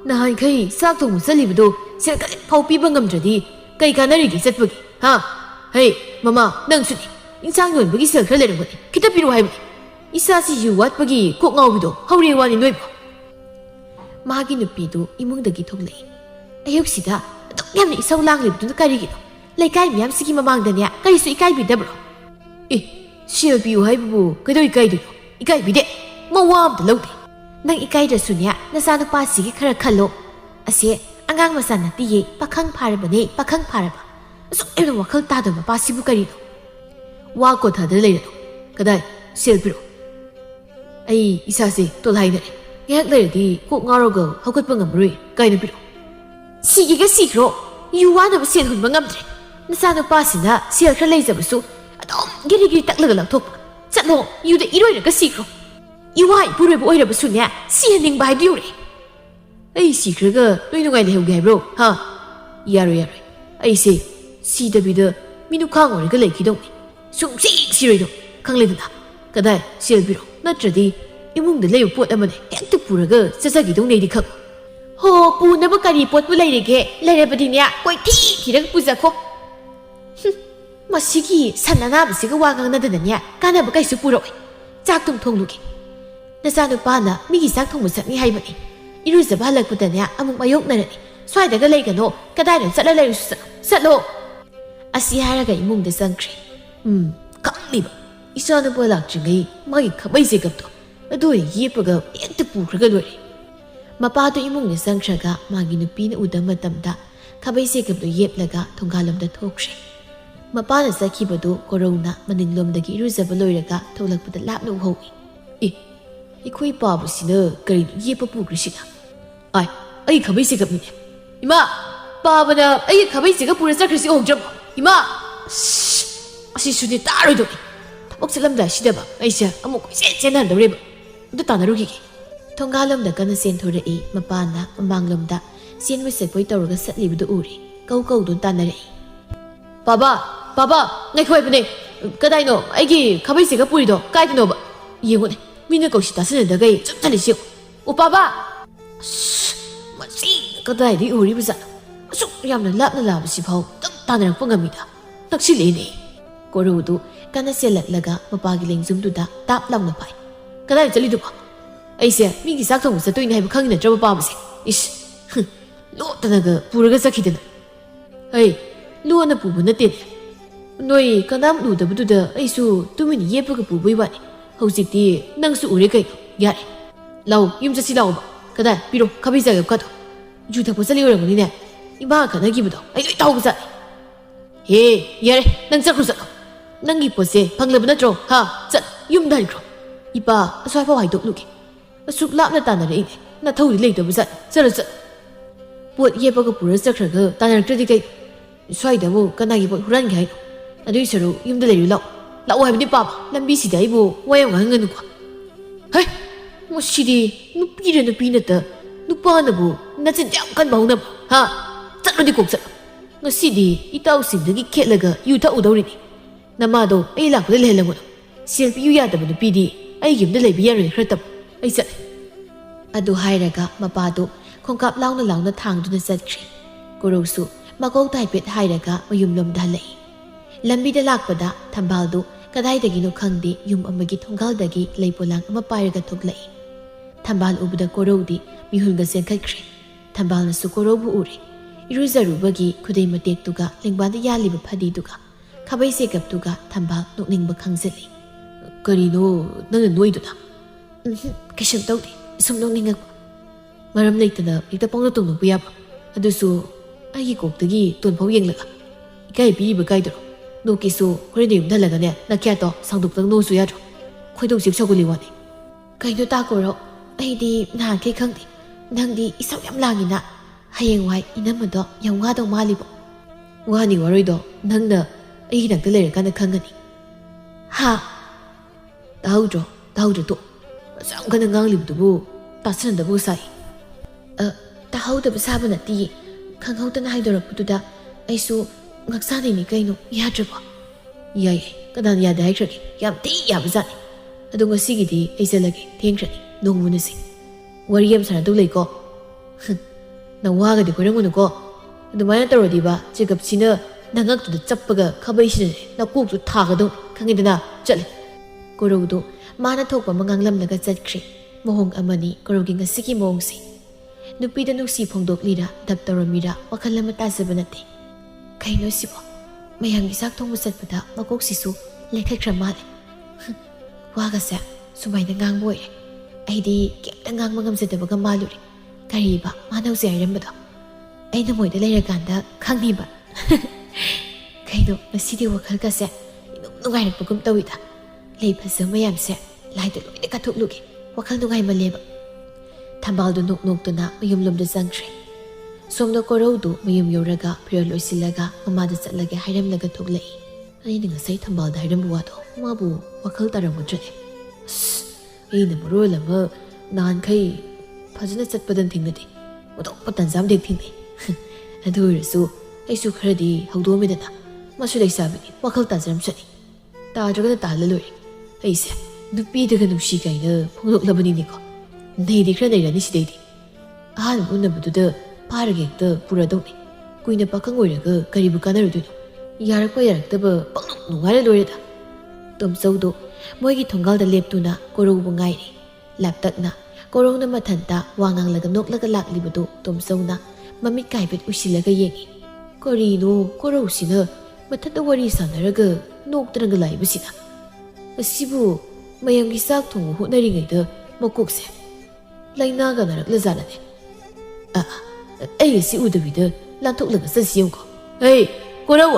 nahai khai sak thong salibdo sel ka phau pi bangam dradi kai kanari gi chatpagi ha hey mama nang suni insang yon bagi sel khra lerangani kita piru haibi isa si yu wat bagi kok ngawbido haure wani noi magi nupidu imungdagi thoklei ayuk sida adok yamni isau langlibdu karigi laikai miyam sigi mamangdanya karisu ikai bidabro shil biu haibu kaido ikai do ikai bide mawam da lawde nang ikai da sunya nasanu pa sigi khara khallo ase angang masana tiye pakhang pharabane pakhang pharaba asu ero wakhal ta da pa sibu kari do wa ko tha da leiro kadai shil biro ai isa se to lai ne yak le di ko ngarogo hokot pangamroi kai na biro sigi ga sikro yu wa da sil hun bangamdre nasanu pa sina shil khra leijabasu adom giri taklaga langthok chatlo yuda iroiraga sikro iwai purebe oirabasu ne sihaning bai diure ai sikraga noinungai lehauge haibro ha yaro ai se sidabida minu khangorega leikidongni sumsi siroido khangleduna kadai selbiro natradi imungda leyu pot amane hekta puraga chachagidong neidi khang ho punaba kari pot bu leirege leirebadinya koi thiraga pujakho masigi sananabasiga wagangnadanya kanaba kaisu puroi chaktum thonglugi nasanu pana migi sak thongmu sakni haibani iruzaba halakpudanya amuk mayoknarani swaidaga leigano kadaina chatla leirusu satlo asi haraga imungda sangkre kamliba isana bolak jingai magi khabai segapto adoi yepaga ekta pukhraga lore mapadu imungna sangkhraga magi nupina udama tamda khabai segapto yeplaga thongalamda thokre mapana sakibadu corona maninglomdagi iruzaba loiraga tholakpada lapna uhowi ikoi babusina kari yepa pukrishina ai khabai segapni ima ꯄꯥꯕꯅ ꯑꯩꯒꯤ ꯈꯥꯕꯩꯁꯤꯒ ꯄꯨꯔ ꯆꯠꯈ꯭ꯔꯁꯤ ꯎꯍꯧꯗ꯭ꯔꯕꯣ ꯏꯃꯥ ꯑꯁꯤꯁꯨꯗꯤ ꯇꯥꯔꯣꯏꯗꯧꯅꯤ ꯊꯕꯛ ꯆꯠꯂꯝꯗꯥꯏꯁꯤꯗꯕ ꯑꯩꯁꯦ ꯑꯃꯨꯛ ꯀꯣꯏꯆꯦꯟ ꯆꯦꯟꯅꯍꯟꯗꯧꯔꯦꯕ ꯑꯗꯨ ꯇꯥꯟꯅꯔꯨꯈꯤꯒꯦ ꯊꯣꯡꯒꯥꯜꯂꯣꯝꯗ ꯀꯟꯅ ꯆꯦꯟꯊꯣꯔꯛꯏ ꯃꯄꯥꯅ ꯃꯃꯥꯡꯂꯣꯝꯗ ꯆꯦꯟꯕ ꯆꯠꯄꯣꯏ ꯇꯧꯔꯒ ꯆꯠꯂꯤꯕꯗꯨ ꯎꯔꯦ ꯀꯧꯗꯨꯅ ꯇꯥꯟꯅꯔꯛꯏ ꯄꯥꯕ ꯉꯥꯏꯈꯣ ꯍꯥꯏꯕꯅꯦ ꯀꯗꯥꯏꯅꯣ ꯑꯩꯒꯤ ꯈꯥꯕꯩꯁꯤꯒ ꯄꯨꯔꯤꯗꯣ ꯀꯥꯏꯗꯅꯣꯕ ꯌꯦꯡꯉꯨꯅꯦ ꯃꯤꯅ ꯀꯧꯁꯤ ꯇꯥꯁꯟꯅꯗꯒꯩ ꯆꯞ ꯆꯠꯂꯤꯁꯤ ꯎ ꯄꯥꯕ ꯃꯁꯤ ꯀꯗꯥꯏꯗꯒꯤ ꯎꯔꯤꯕꯖꯥꯠꯅꯣ ꯑꯁꯨꯛ ꯌꯥꯝꯅ ꯂꯥꯞꯅ ꯂꯥꯛꯕꯁꯤꯐꯥꯎ ꯇꯞ ꯇꯥꯟꯅꯔꯛꯄ ꯉꯝꯃꯤꯗ ꯅꯛꯁꯤꯜꯂꯛꯏꯅꯦ ꯀꯣꯔꯧꯗꯨ ꯀꯟꯅ ꯆꯦꯜꯂꯛꯂꯒ ꯃꯄꯥꯒꯤ ꯂꯦꯡꯖꯨꯝꯗꯨꯗ ꯇꯥꯞ ꯂꯥꯎꯅ ꯐꯥꯏ ꯀꯗꯥꯏ ꯆꯠꯂꯤꯗꯨꯕꯣ ꯑꯩꯁꯦ ꯃꯤꯒꯤ ꯆꯥꯛ ꯊꯣꯡꯕ ꯆꯠꯇꯣꯏꯅꯦ ꯍꯥꯏꯕ ꯈꯪꯉꯤ ꯅꯠꯇ꯭ꯔꯕ ꯄꯥꯕꯁꯦ ꯏꯁ ꯂꯣꯠꯇꯅꯒ ꯄꯨꯔꯒ ꯆꯠꯈꯤꯗꯅ ꯍꯩ ꯂꯣꯟꯅ ꯄꯨꯕ ꯅꯠꯇꯦꯅꯦ ꯅꯣꯏ ꯀꯅꯥꯝ ꯎꯗꯕꯗꯨꯗ ꯑꯩꯁꯨ ꯇꯨꯃꯤꯟꯅ ꯌꯦꯞꯄꯒ ꯄꯨꯕꯩ ꯋꯥꯅꯤ ꯍꯧꯖꯤꯛꯇꯤ ꯅꯪꯁꯨ ꯎꯔꯦ ꯀꯩꯅꯣ ꯌꯥꯔꯦ ꯂꯥꯛꯑꯣ ꯌꯨꯝ ꯆꯠꯁꯤ ꯂꯥꯛꯑꯣꯕ ꯀꯗꯥꯏ ꯄꯤꯔꯣ ꯈꯥꯕꯩ ꯆꯥꯒꯞꯀꯥꯗꯣ ꯖꯨ ꯊꯛꯄ ꯆꯠꯂꯤ ꯑꯣꯏꯔꯝꯒꯅꯤꯅꯦ ꯏꯃꯥ ꯈꯠꯅꯈꯤꯕꯗꯣ ꯑꯩ ꯂꯣꯏ ꯇꯥꯍꯧꯕ ꯆꯠꯂꯦ ꯍꯦ ꯌꯥꯔꯦ ꯅꯪ ꯆꯠꯈ꯭ꯔꯣ ꯆꯠꯂꯣ ꯅꯪꯒꯤ ꯄꯣꯠꯁꯦ ꯐꯪꯂꯕ ꯅꯠꯇ꯭ꯔꯣ ꯍꯥ ꯆꯠ ꯌꯨꯝꯗ ꯍꯟꯈ꯭ꯔꯣ ꯏꯄꯥ ꯑꯁ꯭ꯋꯥꯏꯐꯥꯎ ꯍꯥꯏꯗꯣꯛꯂꯨꯒꯦ ꯑꯁꯨꯛ ꯂꯥꯞꯅ ꯇꯥꯟꯅꯔꯛꯏꯅꯦ ꯅꯊꯧꯗꯤ ꯂꯩꯇꯕ ꯆꯠꯂꯣ ꯄꯣꯠ ꯌꯦꯞꯄꯒ ꯄꯨꯔ ꯆꯠꯈ꯭ꯔꯒ ꯇꯥꯟꯅꯔꯛꯇ꯭ꯔꯗꯤ ꯀꯩ ꯁ꯭ꯋꯥꯏꯗꯕꯨ ꯀꯅꯥꯒꯤ ꯄꯣꯠ ꯍꯨꯔꯥꯟꯒꯦ ꯍꯥꯏꯅꯣ ꯑꯗꯨꯏ ꯁꯔꯨꯛ ꯌꯨꯝꯗ ꯂꯩꯔꯨ ꯂꯥꯛꯑꯣ ꯍꯥꯏꯕꯅꯤ ꯄꯥꯕ ꯂꯝꯕꯤꯁꯤꯗ ꯑꯩꯕꯨ ꯋꯥ ꯌꯥꯝ ꯉꯥꯡꯍꯟꯒꯅꯨꯀꯣ ꯍꯩ ꯃꯁꯤꯗꯤ ꯅꯨꯄꯤꯔ ꯅꯨꯄꯤ ꯅꯠꯇ ꯅꯨꯄꯥꯅꯕꯨ ꯅꯆꯤꯟ ꯌꯥꯝ ꯀꯟꯕ ꯍꯧꯅꯕ ꯍꯥ ꯆꯠꯂꯣꯗꯤ ꯀꯣꯛ ꯆꯠꯂꯣ ꯉꯁꯤꯗꯤ ꯏꯇꯥꯎꯁꯤꯡꯗꯒꯤ ꯈꯦꯠꯂꯒ ꯌꯨ ꯊꯛꯎꯗꯧꯔꯤꯅꯤ ꯅꯃꯥꯗꯣ ꯑꯩ ꯂꯥꯛꯄꯗ ꯂꯩꯍꯜꯂꯝꯒꯅꯨ ꯁꯦꯜ ꯄꯤꯌꯨ ꯌꯥꯗꯕ ꯅꯨꯄꯤꯗꯤ ꯑꯩꯒꯤ ꯌꯨꯝꯗ ꯂꯩꯕ ꯌꯥꯔꯣꯏ ꯈꯔ ꯇꯞ ꯑꯩ ꯆꯠꯂꯦ ꯑꯗꯨ ꯍꯥꯏꯔꯒ ꯃꯄꯥꯗꯣ ꯈꯣꯡꯀꯥꯞ ꯂꯥꯎꯅ ꯊꯥꯡꯗꯨꯅ ꯆꯠꯈ꯭ꯔꯦ ꯀꯣꯔꯧꯁꯨ ꯃꯀꯣꯛꯇ ꯍꯥꯏꯐꯦꯠ ꯍꯥꯏꯔꯒ ꯃꯌꯨꯝꯂꯣꯝꯗ ꯍꯜꯂꯛꯏ ꯂꯝꯕꯤꯗ ꯂꯥꯛꯄꯗ ꯊꯝꯕꯥꯜꯗꯨ ꯀꯗꯥꯏꯗꯒꯤꯅꯣ ꯈꯪꯗꯦ ꯌꯨꯝ ꯑꯃꯒꯤ ꯊꯣꯡꯒꯥꯜꯗꯒꯤ ꯂꯩ ꯄꯣꯂꯥꯡ ꯑꯃ ꯄꯥꯏꯔꯒ ꯊꯣꯛꯂꯛꯏ ꯊꯝꯕꯥꯜ ꯎꯕꯗ ꯀꯣꯔꯧꯗꯤ ꯃꯤꯍꯨꯜꯒ ꯆꯦꯟꯈꯠꯈ꯭ꯔꯦ ꯊꯝꯕꯥꯜꯅꯁꯨ ꯀꯣꯔꯧꯕꯨ ꯎꯔꯦ ꯏꯔꯨꯖꯔꯨꯕꯒꯤ ꯈꯨꯗꯩ ꯃꯇꯦꯛꯇꯨꯒ ꯂꯦꯡꯕꯥꯟꯗ ꯌꯥꯜꯂꯤꯕ ꯐꯗꯤꯗꯨꯒ ꯈꯥꯕꯩ ꯆꯦꯒꯞꯇꯨꯒ ꯊꯝꯕꯥꯜ ꯅꯣꯛꯅꯤꯡꯕ ꯈꯪꯖꯤꯜꯂꯤ ꯀꯔꯤꯅꯣ ꯅꯪꯅ ꯅꯣꯏꯗꯨꯅ ꯀꯩꯁꯨꯝ ꯇꯧꯗꯦ ꯁꯨꯝ ꯅꯣꯛꯅꯤꯡꯉꯛꯄ ꯃꯔꯝ ꯂꯩꯇꯅ ꯍꯦꯛꯇ ꯄꯪꯅꯣꯛꯇ ꯅꯣꯛꯄ ꯌꯥꯕ ꯑꯗꯨꯁꯨ ꯑꯩꯒꯤ ꯀꯣꯛꯇꯒꯤ ꯇꯣꯟꯐꯥꯎ ꯌꯦꯡꯂꯒ ꯏꯀꯥꯏ ꯄꯤꯔꯤꯕ ꯀꯥꯏꯗꯔꯣ ꯅꯣꯛꯀꯤꯁꯨ ꯍꯣꯔꯦꯟ ꯌꯨꯝꯗ ꯍꯜꯂꯒꯅꯦ ꯅꯀ꯭ꯌꯥꯇꯣ ꯁꯥꯡꯗꯣꯛꯇꯪ ꯅꯣꯛꯁꯨ ꯌꯥꯗ꯭ꯔꯣ ꯈꯣꯏꯗꯧ ꯆꯤꯛ ꯁꯧꯒꯠꯂꯤ ꯋꯥꯅꯤ ꯀꯩꯅꯣ ꯇꯥꯀꯣꯔꯣ ꯑꯩꯗꯤ ꯅꯍꯥꯟꯈꯩ ꯈꯪꯗꯦ ꯅꯪꯗꯤ ꯏꯁꯧ ꯌꯥꯝ ꯂꯥꯡꯉꯤꯅ ꯍꯌꯦꯡꯋꯥꯏ ꯏꯅꯝꯃꯗꯣ ꯌꯥꯝ ꯋꯥꯗꯧ ꯃꯥꯜꯂꯤꯕꯣ ꯋꯥꯅꯤ ꯋꯥꯔꯣꯏꯗꯣ ꯅꯪꯅ ꯑꯩꯒꯤ ꯅꯥꯛꯇ ꯂꯩꯔꯀꯥꯟꯗ ꯈꯪꯒꯅꯤ ꯍꯥ ꯇꯥꯍꯧꯗ꯭ꯔꯣ ꯇꯣ ꯌꯥꯝ ꯀꯟꯅ ꯉꯥꯡꯂꯤꯕꯗꯨꯕꯨ ꯇꯥꯁꯟꯅꯗꯕꯨ ꯁꯥꯏ ꯇꯥꯍꯧꯗꯕ ꯁꯥꯕ ꯅꯠꯇꯤꯌꯦ ꯈꯪꯍꯧꯗꯅ ꯍꯥꯏꯗꯣꯔꯛꯄꯗꯨꯗ ꯑꯩꯁꯨ ꯉꯛꯆꯥꯅꯩꯅꯤ ꯀꯩꯅꯣ ꯌꯥꯗ꯭ꯔꯕꯣ ꯌꯥꯏ ꯀꯅꯥꯅ ꯌꯥꯗꯦ ꯍꯥꯏꯈ꯭ꯔꯒꯦ ꯌꯥꯝ ꯊꯤ ꯌꯥꯕꯖꯥꯠꯅꯤ ꯑꯗꯣ ꯉꯁꯤꯒꯤꯗꯤ ꯑꯩ ꯆꯠꯂꯒꯦ ꯊꯦꯡꯈ꯭ꯔꯅꯤ ꯅꯣꯡꯃꯨꯅꯁꯤ ꯋꯥꯔꯤ ꯌꯥꯝ ꯁꯥꯟꯅꯗꯧ ꯂꯩꯀꯣ ꯅꯪ ꯋꯥꯒꯗꯤ ꯀꯣꯏꯔꯝꯒꯅꯨꯀꯣ ꯑꯗꯨꯃꯥꯏꯅ ꯇꯧꯔꯗꯤꯕ ꯆꯦꯒꯞꯁꯤꯅ ꯅꯉꯛꯇꯨꯗ ꯆꯞꯄꯒ ꯈꯥꯕꯩꯁꯤꯅꯅꯦ ꯅꯀꯣꯛꯇꯨ ꯊꯥꯒꯗꯧꯅꯤ ꯈꯪꯉꯤꯗꯅ ꯆꯠꯂꯦ ꯀꯣꯔꯧꯗꯣ ꯃꯥꯅ ꯊꯣꯛꯄ ꯑꯃ ꯉꯥꯡꯂꯝꯂꯒ ꯆꯠꯈ꯭ꯔꯦ ꯃꯑꯣꯡ ꯑꯃꯅꯤ ꯀꯣꯔꯧꯒꯤ ꯉꯁꯤꯒꯤ ꯃꯑꯣꯡꯁꯦ ꯅꯨꯄꯤꯗ ꯅꯨꯡꯁꯤ ꯐꯣꯡꯗꯣꯛꯂꯤꯔꯥ ꯗꯞ ꯇꯧꯔꯝꯃꯤꯔꯥ ꯋꯥꯈꯜ ꯑꯃ ꯇꯥꯖꯕ ꯅꯠꯇꯦ ꯀꯩꯅꯣ ꯁꯤꯕꯣ ꯃꯌꯥꯝꯒꯤ ꯆꯥꯛ ꯊꯣꯡꯕ ꯆꯠꯄꯗ ꯃꯀꯣꯛꯁꯤꯁꯨ ꯂꯩꯈꯠꯈ꯭ꯔ ꯃꯥꯜꯂꯦ ꯋꯥꯒꯁꯦ ꯁꯨꯃꯥꯏꯅ ꯉꯥꯡꯕ ꯑꯣꯏꯔꯦ ꯑꯩꯗꯤ ꯀꯩꯝꯇ ꯉꯥꯡꯕ ꯉꯝꯖꯗꯕꯒ ꯃꯥꯜꯂꯨꯔꯦ ꯀꯔꯤꯕ ꯃꯥꯅ ꯍꯧꯖꯤꯛ ꯍꯥꯏꯔꯝꯕꯗꯣ ꯑꯩꯅ ꯃꯣꯏꯗ ꯂꯩꯔꯀꯥꯟꯗ ꯈꯪꯅꯤꯕ ꯀꯩꯅꯣ ꯉꯁꯤꯗꯤ ꯋꯥꯈꯜꯒꯁꯦ ꯅꯨꯡꯉꯥꯏꯔꯛꯄꯒꯨꯝ ꯇꯧꯏꯗ ꯂꯩ ꯐꯖꯕ ꯃꯌꯥꯝꯁꯦ ꯂꯥꯏꯗ ꯂꯣꯏꯅ ꯀꯠꯊꯣꯛꯂꯨꯒꯦ ꯋꯥꯈꯜ ꯅꯨꯡꯉꯥꯏꯃꯜꯂꯦꯕ ꯊꯝꯕꯥꯜꯗꯨ ꯅꯣꯛꯅꯣꯛꯇꯨꯅ ꯃꯌꯨꯝꯂꯣꯝꯗ ꯆꯪꯈ꯭ꯔꯦ ꯁꯣꯝꯗ ꯀꯣꯔꯧꯗꯨ ꯃꯌꯨꯝ ꯌꯧꯔꯒ ꯐꯤꯔꯣꯜ ꯂꯣꯏꯁꯤꯜꯂꯒ ꯃꯃꯥꯗ ꯆꯠꯂꯒꯦ ꯍꯥꯏꯔꯝꯂꯒ ꯊꯣꯛꯂꯛꯏ ꯑꯩꯅ ꯉꯁꯥꯏ ꯊꯝꯕꯥꯜꯗ ꯍꯥꯏꯔꯝꯕ ꯋꯥꯗꯣ ꯃꯥꯕꯨ ꯋꯥꯈꯜ ꯇꯥꯔꯝꯒꯗ꯭ꯔꯅꯦ ꯑꯁ ꯑꯩꯅ ꯃꯔꯣꯜ ꯑꯃ ꯅꯍꯥꯟꯈꯩ ꯐꯖꯅ ꯆꯠꯄꯗꯅ ꯊꯦꯡꯅꯗꯦ ꯑꯇꯣꯞꯄ ꯇꯟꯖꯥꯝꯗ ꯍꯦꯛ ꯊꯦꯡꯅꯩ ꯑꯗꯨ ꯑꯣꯏꯔꯁꯨ ꯑꯩꯁꯨ ꯈꯔꯗꯤ ꯍꯧꯗꯣꯛꯑꯝꯃꯤꯗꯅ ꯃꯥꯁꯨ ꯂꯩꯁꯥꯕꯤꯅꯤ ꯋꯥꯈꯜ ꯇꯥꯖꯔꯝꯁꯅꯤ ꯇꯥꯗ꯭ꯔꯒꯅ ꯇꯥꯍꯜꯂ ꯂꯣꯏꯔꯦ ꯑꯩꯁꯦ ꯅꯨꯄꯤꯗꯒ ꯅꯨꯡꯁꯤ ꯀꯥꯏꯅ ꯐꯣꯡꯗꯣꯛꯂꯕꯅꯤꯅꯦꯀꯣ ꯅꯩꯗꯤ ꯈꯔ ꯅꯩꯔꯅꯤ ꯁꯤꯗꯩꯗꯤ ꯑꯍꯥꯟꯕ ꯎꯅꯕꯗꯨꯗ ꯐꯥꯔꯒ ꯍꯦꯛꯇ ꯄꯨꯔꯗꯧꯅꯤ ꯀꯨꯏꯅ ꯄꯥꯈꯪ ꯑꯣꯏꯔꯒ ꯀꯔꯤꯕꯨ ꯀꯥꯟꯅꯔꯨꯗꯣꯏꯅꯣ ꯌꯥꯔꯛꯄ ꯌꯥꯔꯛꯇꯕ ꯄꯪꯅꯨꯡ ꯅꯨꯡꯉꯥꯏꯔ ꯂꯣꯏꯔꯦꯗ ꯇꯣꯝꯆꯧꯗꯣ ꯃꯣꯏꯒꯤ ꯊꯣꯡꯒꯥꯜꯗ ꯂꯦꯞꯇꯨꯅ ꯀꯣꯔꯧꯕꯨ ꯉꯥꯏꯔꯤ ꯂꯥꯞꯇꯛꯅ ꯀꯣꯔꯧꯅ ꯃꯊꯟꯇ ꯋꯥ ꯉꯥꯡꯂꯒ ꯅꯣꯛꯂꯒ ꯂꯥꯛꯂꯤꯕꯗꯨ ꯇꯣꯝꯆꯧꯅ ꯃꯃꯤꯠ ꯀꯥꯏꯕꯦꯠ ꯎꯏꯁꯤꯜꯂꯒ ꯌꯦꯡꯉꯤ ꯀꯔꯤꯅꯣ ꯀꯣꯔꯧꯁꯤꯅ ꯃꯊꯟꯇ ꯋꯥꯔꯤ ꯁꯥꯟꯅꯔꯒ ꯅꯣꯛꯇꯅꯒ ꯂꯥꯛꯏꯕꯁꯤꯅ ꯑꯁꯤꯕꯨ ꯃꯌꯥꯝꯒꯤ ꯆꯥꯛ ꯊꯣꯡꯕ ꯍꯣꯠꯅꯔꯤꯉꯩꯗ ꯃꯀꯣꯛꯁꯦ ꯂꯩꯅꯥꯒ ꯅꯥꯔꯛꯂꯖꯥꯠꯂꯅꯦ ꯑꯩꯒ ꯁꯤ ꯎꯗꯕꯤꯗ ꯂꯥꯟꯊꯣꯛꯂꯒ ꯆꯠꯁꯤ ꯌꯦꯡꯉꯨꯀꯣ ꯍꯩ ꯀꯣꯔꯧ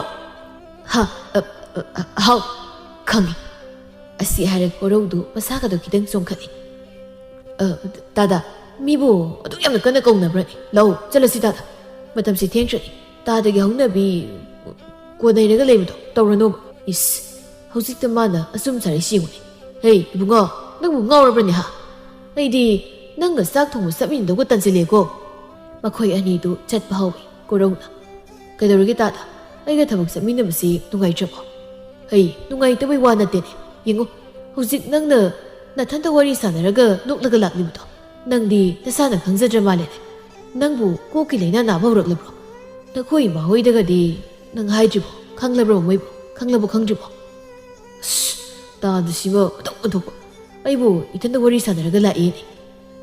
ꯍꯥꯎ ꯈꯪꯉꯤ ꯑꯁꯤ ꯍꯥꯏꯔꯒ ꯀꯣꯔꯧꯗꯨ ꯃꯁꯥꯒꯗꯣ ꯈꯤꯇꯪ ꯆꯣꯡꯈꯠꯂꯤ ꯇꯥꯗꯥ ꯃꯤꯕꯨ ꯑꯗꯨꯛ ꯌꯥꯝꯅ ꯀꯟꯅ ꯀꯧꯅꯕ꯭ꯔꯅꯤ ꯂꯧ ꯆꯠꯂꯁꯤ ꯇꯥꯗꯥ ꯃꯇꯝꯁꯤ ꯊꯦꯡꯈ꯭ꯔꯅꯤ ꯇꯥꯗꯒꯤ ꯍꯧꯅꯕꯤ ꯀꯣꯟꯅꯩꯔꯒ ꯂꯩꯕꯗꯣ ꯇꯧꯔꯅꯣꯕ ꯏꯁ ꯍꯧꯖꯤꯛꯇ ꯃꯥꯅ ꯑꯆꯨꯝ ꯁꯥꯔꯩ ꯌꯦꯡꯉꯨꯅꯦ ꯍꯦ ꯏꯕꯨꯡꯉꯣ ꯅꯪꯕꯨ ꯉꯥꯎꯔꯕ꯭ꯔꯅꯦ ꯍꯥ ꯑꯩꯗꯤ ꯅꯪꯒ ꯆꯥꯛ ꯊꯣꯡꯕ ꯆꯠꯃꯤꯟꯅꯗꯧꯒ ꯇꯟꯁꯤꯜꯂꯦꯀꯣ ꯃꯈꯣꯏ ꯑꯅꯤꯗꯨ ꯆꯠꯄ ꯍꯧꯏ ꯀꯣꯔꯧꯅ ꯀꯩꯗꯧꯔꯒꯦ ꯇꯥꯗ ꯑꯩꯒ ꯊꯕꯛ ꯆꯠꯃꯤꯟꯅꯕꯁꯤ ꯅꯨꯡꯉꯥꯏꯇ꯭ꯔꯕꯣ ꯍꯩ ꯅꯨꯡꯉꯥꯏꯇꯕꯩ ꯋꯥ ꯅꯠꯇꯦꯅꯦ ꯌꯦꯡꯉꯣ ꯍꯧꯖꯤꯛ ꯅꯪꯅ ꯅꯊꯟꯇ ꯋꯥꯔꯤ ꯁꯥꯟꯅꯔꯒ ꯅꯣꯛꯂꯒ ꯂꯥꯛꯂꯤꯕꯗꯣ ꯅꯪꯗꯤ ꯅꯁꯥꯅ ꯈꯪꯖꯗ꯭ꯔ ꯃꯥꯜꯂꯦꯅꯦ ꯅꯪꯕꯨ ꯀꯣꯛꯀꯤ ꯂꯩꯅꯥ ꯅꯥꯕ ꯍꯧꯔꯛꯂꯕ꯭ꯔꯣ ꯅꯈꯣꯏ ꯏꯃꯥ ꯍꯣꯏꯗꯒꯗꯤ ꯅꯪ ꯍꯥꯏꯗ꯭ꯔꯤꯕꯣ ꯈꯪꯂꯕ꯭ꯔꯣ ꯃꯣꯏꯕꯨ ꯈꯪꯂꯕꯣ ꯈꯪꯗ꯭ꯔꯤꯕꯣ ꯑꯁ ꯇꯥꯗ ꯁꯤꯕ ꯑꯗꯨꯝ ꯑꯣꯟꯊꯣꯛꯄ ꯑꯩꯕꯨ ꯏꯊꯟꯇ ꯋꯥꯔꯤ ꯁꯥꯟꯅꯔꯒ ꯂꯥꯛꯑꯦꯅꯦ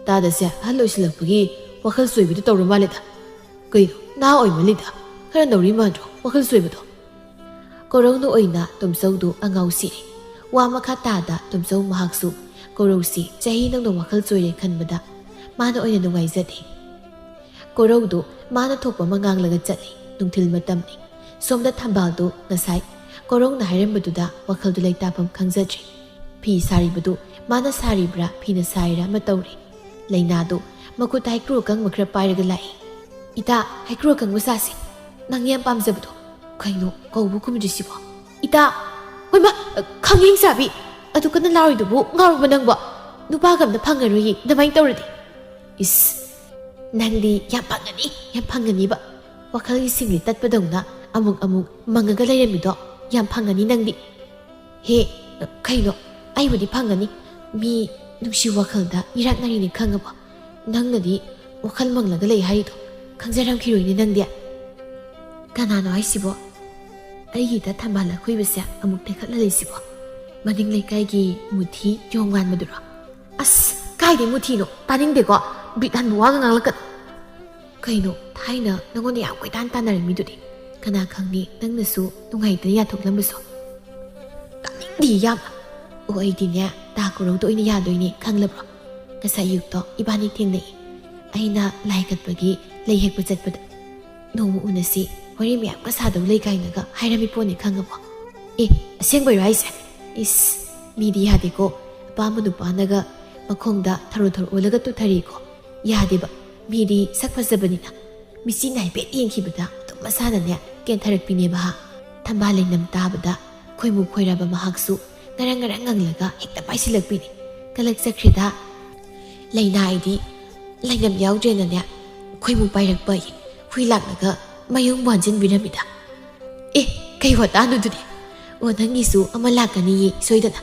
ꯇꯥꯗꯁꯦ ꯑꯍꯜ ꯑꯣꯏꯁꯤꯜꯂꯛꯄꯒꯤ ꯋꯥꯈꯜ ꯆꯣꯏꯕꯗꯨ ꯇꯧꯔ ꯃꯥꯜꯂꯦꯗ ꯀꯩꯅꯣ ꯅꯍꯥ ꯑꯣꯏꯃꯜꯂꯤꯗ ꯈꯔ ꯅꯧꯔꯤ ꯃꯥꯟꯗ꯭ꯔꯣ ꯋꯥꯈꯜ ꯆꯣꯏꯕꯗꯣ ꯀꯣꯔꯧꯅ ꯑꯣꯏꯅ ꯇꯣꯝꯆꯧꯗꯨ ꯑꯉꯥꯎ ꯁꯤꯔꯦ ꯋꯥ ꯃꯈꯥ ꯇꯥꯗ ꯇꯣꯝꯆꯧ ꯃꯍꯥꯛꯁꯨ ꯀꯣꯔꯧꯁꯤ ꯆꯍꯤ ꯅꯧꯅ ꯋꯥꯈꯜ ꯆꯣꯏꯔꯦ ꯈꯟꯕꯗ ꯃꯥꯅ ꯑꯣꯏꯅ ꯅꯨꯡꯉꯥꯏꯖꯗꯦ ꯀꯣꯔꯧꯗꯨ ꯃꯥꯅ ꯊꯣꯛꯄ ꯑꯃ ꯉꯥꯡꯂꯒ ꯆꯠꯂꯤ ꯅꯨꯡꯊꯤꯜ ꯃꯇꯝꯅꯤ ꯁꯣꯝꯗ ꯊꯝꯕꯥꯜꯗꯨ ꯉꯁꯥꯏ ꯀꯣꯔꯧꯅ ꯍꯥꯏꯔꯝꯕꯗꯨꯗ ꯋꯥꯈꯜꯗꯨ ꯂꯩꯇꯥꯐꯝ ꯈꯪꯖꯗ꯭ꯔꯤ ꯐꯤ ꯁꯥꯔꯤꯕꯗꯨ ꯃꯥꯅ ꯁꯥꯔꯤꯕ꯭ꯔꯥ ꯐꯤꯅ ꯁꯥꯔꯤꯔꯥ ꯑꯃ ꯇꯧꯔꯤ ꯂꯩꯅꯥꯗꯨ ꯃꯈꯨꯠꯇ ꯍꯩꯀ꯭ꯔꯨ ꯑꯀꯪꯕ ꯈꯔ ꯄꯥꯏꯔꯒ ꯂꯥꯛꯏ ꯏꯇꯥ ꯍꯩꯀ꯭ꯔꯨ ꯑꯀꯪꯕ ꯁꯥꯁꯤ ꯅꯪ ꯌꯥꯝ ꯄꯥꯝꯖꯕꯗꯣ ꯀꯩꯅꯣ ꯀꯧꯕ ꯈꯨꯝꯗ꯭ꯔꯤꯁꯤꯕꯣ ꯏꯇꯥ ꯍꯣꯏꯃ ꯈꯪꯍꯦꯡ ꯆꯥꯕꯤ ꯑꯗꯨ ꯀꯟꯅ ꯂꯥꯎꯔꯤꯗꯨꯕꯨ ꯉꯥꯎꯔꯕ ꯅꯪꯕꯣ ꯅꯨꯄꯥꯒ ꯑꯝꯇ ꯐꯪꯉꯔꯣꯏꯌꯦ ꯑꯗꯨꯃꯥꯏꯅ ꯇꯧꯔꯗꯤ ꯏꯁ ꯅꯪꯗꯤ ꯌꯥꯝ ꯐꯪꯒꯅꯤꯕ ꯋꯥꯈꯜꯒꯤ ꯁꯤꯡꯂꯤ ꯇꯠꯄꯗꯧꯅ ꯑꯃꯨꯛ ꯃꯪꯉꯒ ꯂꯩꯔꯝꯃꯤꯗꯣ ꯌꯥꯝ ꯐꯪꯒꯅꯤ ꯅꯪꯗꯤ ꯍꯦ ꯀꯩꯅꯣ ꯑꯩꯕꯨꯗꯤ ꯐꯪꯒꯅꯤ ꯃꯤ ꯅꯨꯡꯁꯤ ꯋꯥꯈꯜꯗ ꯏꯔꯥꯛꯅꯔꯤꯅꯤ ꯈꯪꯉꯕꯣ ꯅꯪꯅꯗꯤ ꯋꯥꯈꯜ ꯃꯪꯂꯒ ꯂꯩ ꯍꯥꯏꯔꯤꯗꯣ ꯈꯪꯖꯔꯝꯈꯤꯔꯣꯏꯅꯦ ꯅꯪꯗꯤ ꯀꯅꯥꯅꯣ ꯍꯥꯏꯁꯤꯕꯣ ꯑꯩꯒꯤꯗ ꯊꯝꯕꯥꯜ ꯑꯈꯣꯏꯕꯁꯦ ꯑꯃꯨꯛ ꯇꯦꯛꯈꯠꯂ ꯂꯩꯁꯤꯕꯣ ꯃꯅꯤꯡ ꯂꯩꯀꯥꯏꯒꯤ ꯃꯨꯊꯤ ꯌꯣꯡ ꯃꯥꯟꯕꯗꯨꯔꯣ ꯑꯁ ꯀꯥꯏꯗꯩ ꯃꯨꯊꯤꯅꯣ ꯇꯥꯅꯤꯡꯗꯦꯀꯣ ꯕꯤꯠ ꯍꯟꯕ ꯋꯥꯒ ꯉꯥꯡꯂꯛꯀꯅꯨ ꯀꯩꯅꯣ ꯊꯥꯏꯅ ꯅꯪꯉꯣꯟꯗ ꯌꯥꯝ ꯀꯣꯏꯇꯥꯟ ꯇꯥꯟꯅꯔꯝꯃꯤꯗꯨꯗꯤ ꯀꯅꯥ ꯈꯪꯅꯤ ꯅꯪꯅꯁꯨ ꯅꯨꯡꯉꯥꯏꯇꯅ ꯌꯥꯊꯣꯛꯂꯝꯕꯁꯨ ꯇꯥꯅꯤꯡꯗꯦ ꯌꯥꯝꯅ ꯑꯣ ꯑꯩꯗꯤꯅꯦ ꯇꯥ ꯀꯣꯔꯧꯗ ꯑꯣꯏꯅ ꯌꯥꯗꯣꯏꯅꯦ ꯈꯪꯂꯕ꯭ꯔꯣ ꯉꯁꯥꯏ ꯑꯌꯨꯛꯇꯣ ꯏꯕꯥꯅꯤ ꯊꯦꯡꯅꯩ ꯑꯩꯅ ꯂꯥꯏ ꯀꯠꯄꯒꯤ ꯂꯩ ꯍꯦꯛꯄ ꯆꯠꯄꯗ ꯅꯣꯡꯃ ꯎꯅꯁꯤ ꯋꯥꯔꯤ ꯃꯌꯥꯝꯒ ꯁꯥꯗꯧ ꯂꯩ ꯀꯥꯏꯅꯒ ꯍꯥꯏꯔꯝꯃꯤ ꯄꯣꯠꯅꯤ ꯈꯪꯉꯕꯣ ꯑꯦ ꯑꯁꯦꯡꯕꯩꯔꯣ ꯍꯥꯏꯁꯦ ꯏꯁ ꯃꯤꯗꯤ ꯌꯥꯗꯦꯀꯣ ꯑꯄꯥꯝꯕ ꯅꯨꯄꯥꯅꯒ ꯃꯈꯣꯡꯗ ꯊꯔꯣ ꯑꯣꯜꯂꯒ ꯇꯨꯊꯔꯤꯀꯣ ꯌꯥꯗꯦꯕ ꯃꯤꯗꯤ ꯁꯛ ꯐꯖꯕꯅꯤꯅ ꯃꯤꯆꯤꯅ ꯍꯥꯏꯐꯦꯠ ꯌꯦꯡꯈꯤꯕꯗ ꯑꯗꯨꯝ ꯃꯁꯥꯅꯅꯦ ꯀꯦꯟꯊꯔꯛꯄꯤꯅꯦꯕ ꯍꯥ ꯊꯝꯕꯥꯜ ꯂꯩꯅꯝ ꯇꯥꯕꯗ ꯈꯣꯏꯃꯨ ꯈꯣꯏꯔꯕ ꯃꯍꯥꯛꯁꯨ ꯉꯔꯪ ꯉꯪꯂꯒ ꯍꯦꯛꯇ ꯄꯥꯏꯁꯤꯜꯂꯛꯄꯤꯅꯤ ꯀꯂꯛꯆꯈ꯭ꯔꯦꯗ ꯂꯩꯅꯥ ꯑꯩꯗꯤ ꯂꯩꯅꯝ ꯌꯥꯎꯗ꯭ꯔꯦꯅꯅꯦ ꯈꯣꯏꯃꯨ ꯄꯥꯏꯔꯛꯄ ꯍꯨꯏ ꯂꯥꯛꯂꯒ ꯃꯌꯨꯡ ꯋꯥꯟꯁꯤꯟꯕꯤꯔꯝꯃꯤꯗ ꯑꯦ ꯀꯩ ꯋꯥꯇꯥꯅꯨꯗꯨꯗꯤ ꯑꯣ ꯅꯪꯒꯤꯁꯨ ꯑꯃ ꯂꯥꯛꯀꯅꯤꯌꯦ ꯁꯣꯏꯗꯅ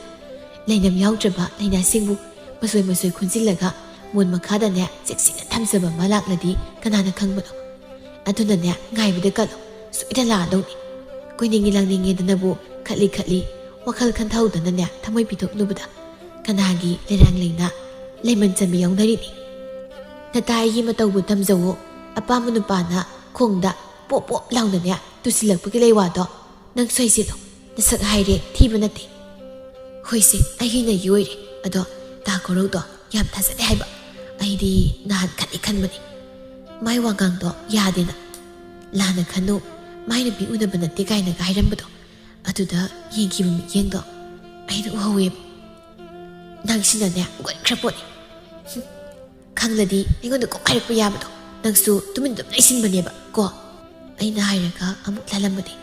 ꯂꯩꯅꯝ ꯌꯥꯎꯗ꯭ꯔꯕ ꯂꯩꯅꯥꯁꯤꯡꯕꯨ ꯃꯁꯣꯏ ꯈꯨꯟꯖꯤꯜꯂꯒ ꯃꯣꯟ ꯃꯈꯥꯗꯅꯦ ꯆꯦꯛꯁꯤꯟꯅ ꯊꯝꯖꯕ ꯑꯃ ꯂꯥꯛꯂꯗꯤ ꯀꯅꯥꯅ ꯈꯪꯕꯅꯣ ꯑꯗꯨꯅꯅꯦ ꯉꯥꯏꯕꯗ ꯀꯜꯂꯣ ꯁꯣꯏꯗꯅ ꯂꯥꯛꯑꯗꯧꯅꯤ ꯀꯣꯏꯅꯤꯡꯉꯤ ꯂꯥꯡꯅꯤꯡꯉꯦꯗꯅꯕꯨ ꯈꯠꯂꯤ ꯋꯥꯈꯜ ꯈꯟꯊꯍꯧꯗꯅꯅꯦ ꯊꯃꯣꯏ ꯄꯤꯊꯣꯛꯂꯨꯕꯗ ꯀꯅꯥꯒꯤ ꯂꯩꯔꯥꯡ ꯂꯩꯅꯥ ꯂꯩꯃꯟ ꯆꯟꯕ ꯌꯥꯎꯅꯔꯤꯅꯤ ꯅꯇꯥ ꯑꯩꯒꯤ ꯃꯇꯧꯕꯨ ꯇꯝꯖꯧꯋꯣ ꯑꯄꯥꯝꯕ ꯅꯨꯄꯥꯅ ꯈꯣꯡꯗ ꯄꯣꯞ ꯄꯣꯞ ꯂꯥꯎꯅꯅꯦ ꯇꯨꯁꯤꯜꯂꯛꯄꯒꯤ ꯂꯩ ꯋꯥꯗꯣ ꯅꯪ ꯁꯣꯏꯁꯤꯗꯣ ꯅꯁꯛ ꯍꯥꯏꯔꯦ ꯊꯤꯕ ꯅꯠꯇꯦ ꯍꯣꯏꯁꯦ ꯑꯩꯒꯤꯅ ꯌꯣꯏꯔꯦ ꯑꯗꯣ ꯇꯥ ꯀꯣꯔꯧꯗꯣ ꯌꯥꯝ ꯊꯥꯖꯗꯦ ꯍꯥꯏꯕ ꯑꯩꯗꯤ ꯅꯍꯥꯟ ꯈꯟꯕꯅꯤ ꯃꯥꯏ ꯋꯥꯉꯥꯡꯗꯣ ꯌꯥꯗꯦꯅ ꯂꯥꯟꯅ ꯈꯟꯅꯨ ꯃꯥꯏ ꯅꯨꯄꯤ ꯎꯅꯕ ꯅꯠꯇꯦ ꯀꯥꯏꯅꯒ ꯍꯥꯏꯔꯝꯕꯗꯣ ꯑꯗꯨꯗ ꯌꯦꯡꯈꯤꯕ ꯃꯤꯠꯌꯦꯡꯗꯣ ꯑꯩꯅ ꯎꯍꯧꯋꯦꯕ ꯅꯪꯁꯤꯅꯅꯦ ꯎꯒꯠꯈ꯭ꯔ ꯄꯣꯠꯅꯤ ꯈꯪꯂꯗꯤ ꯑꯩꯉꯣꯟꯗ ꯀꯣꯛ ꯍꯥꯏꯔꯛꯄ ꯌꯥꯕꯗꯣ ꯅꯪꯁꯨ ꯇꯨꯃꯤꯟ ꯂꯩꯁꯤꯟꯕꯅꯦꯕ ꯀꯣ ꯑꯩꯅ ꯍꯥꯏꯔꯒ ꯑꯃꯨꯛ ꯂꯥꯜꯂꯝꯕꯅꯤ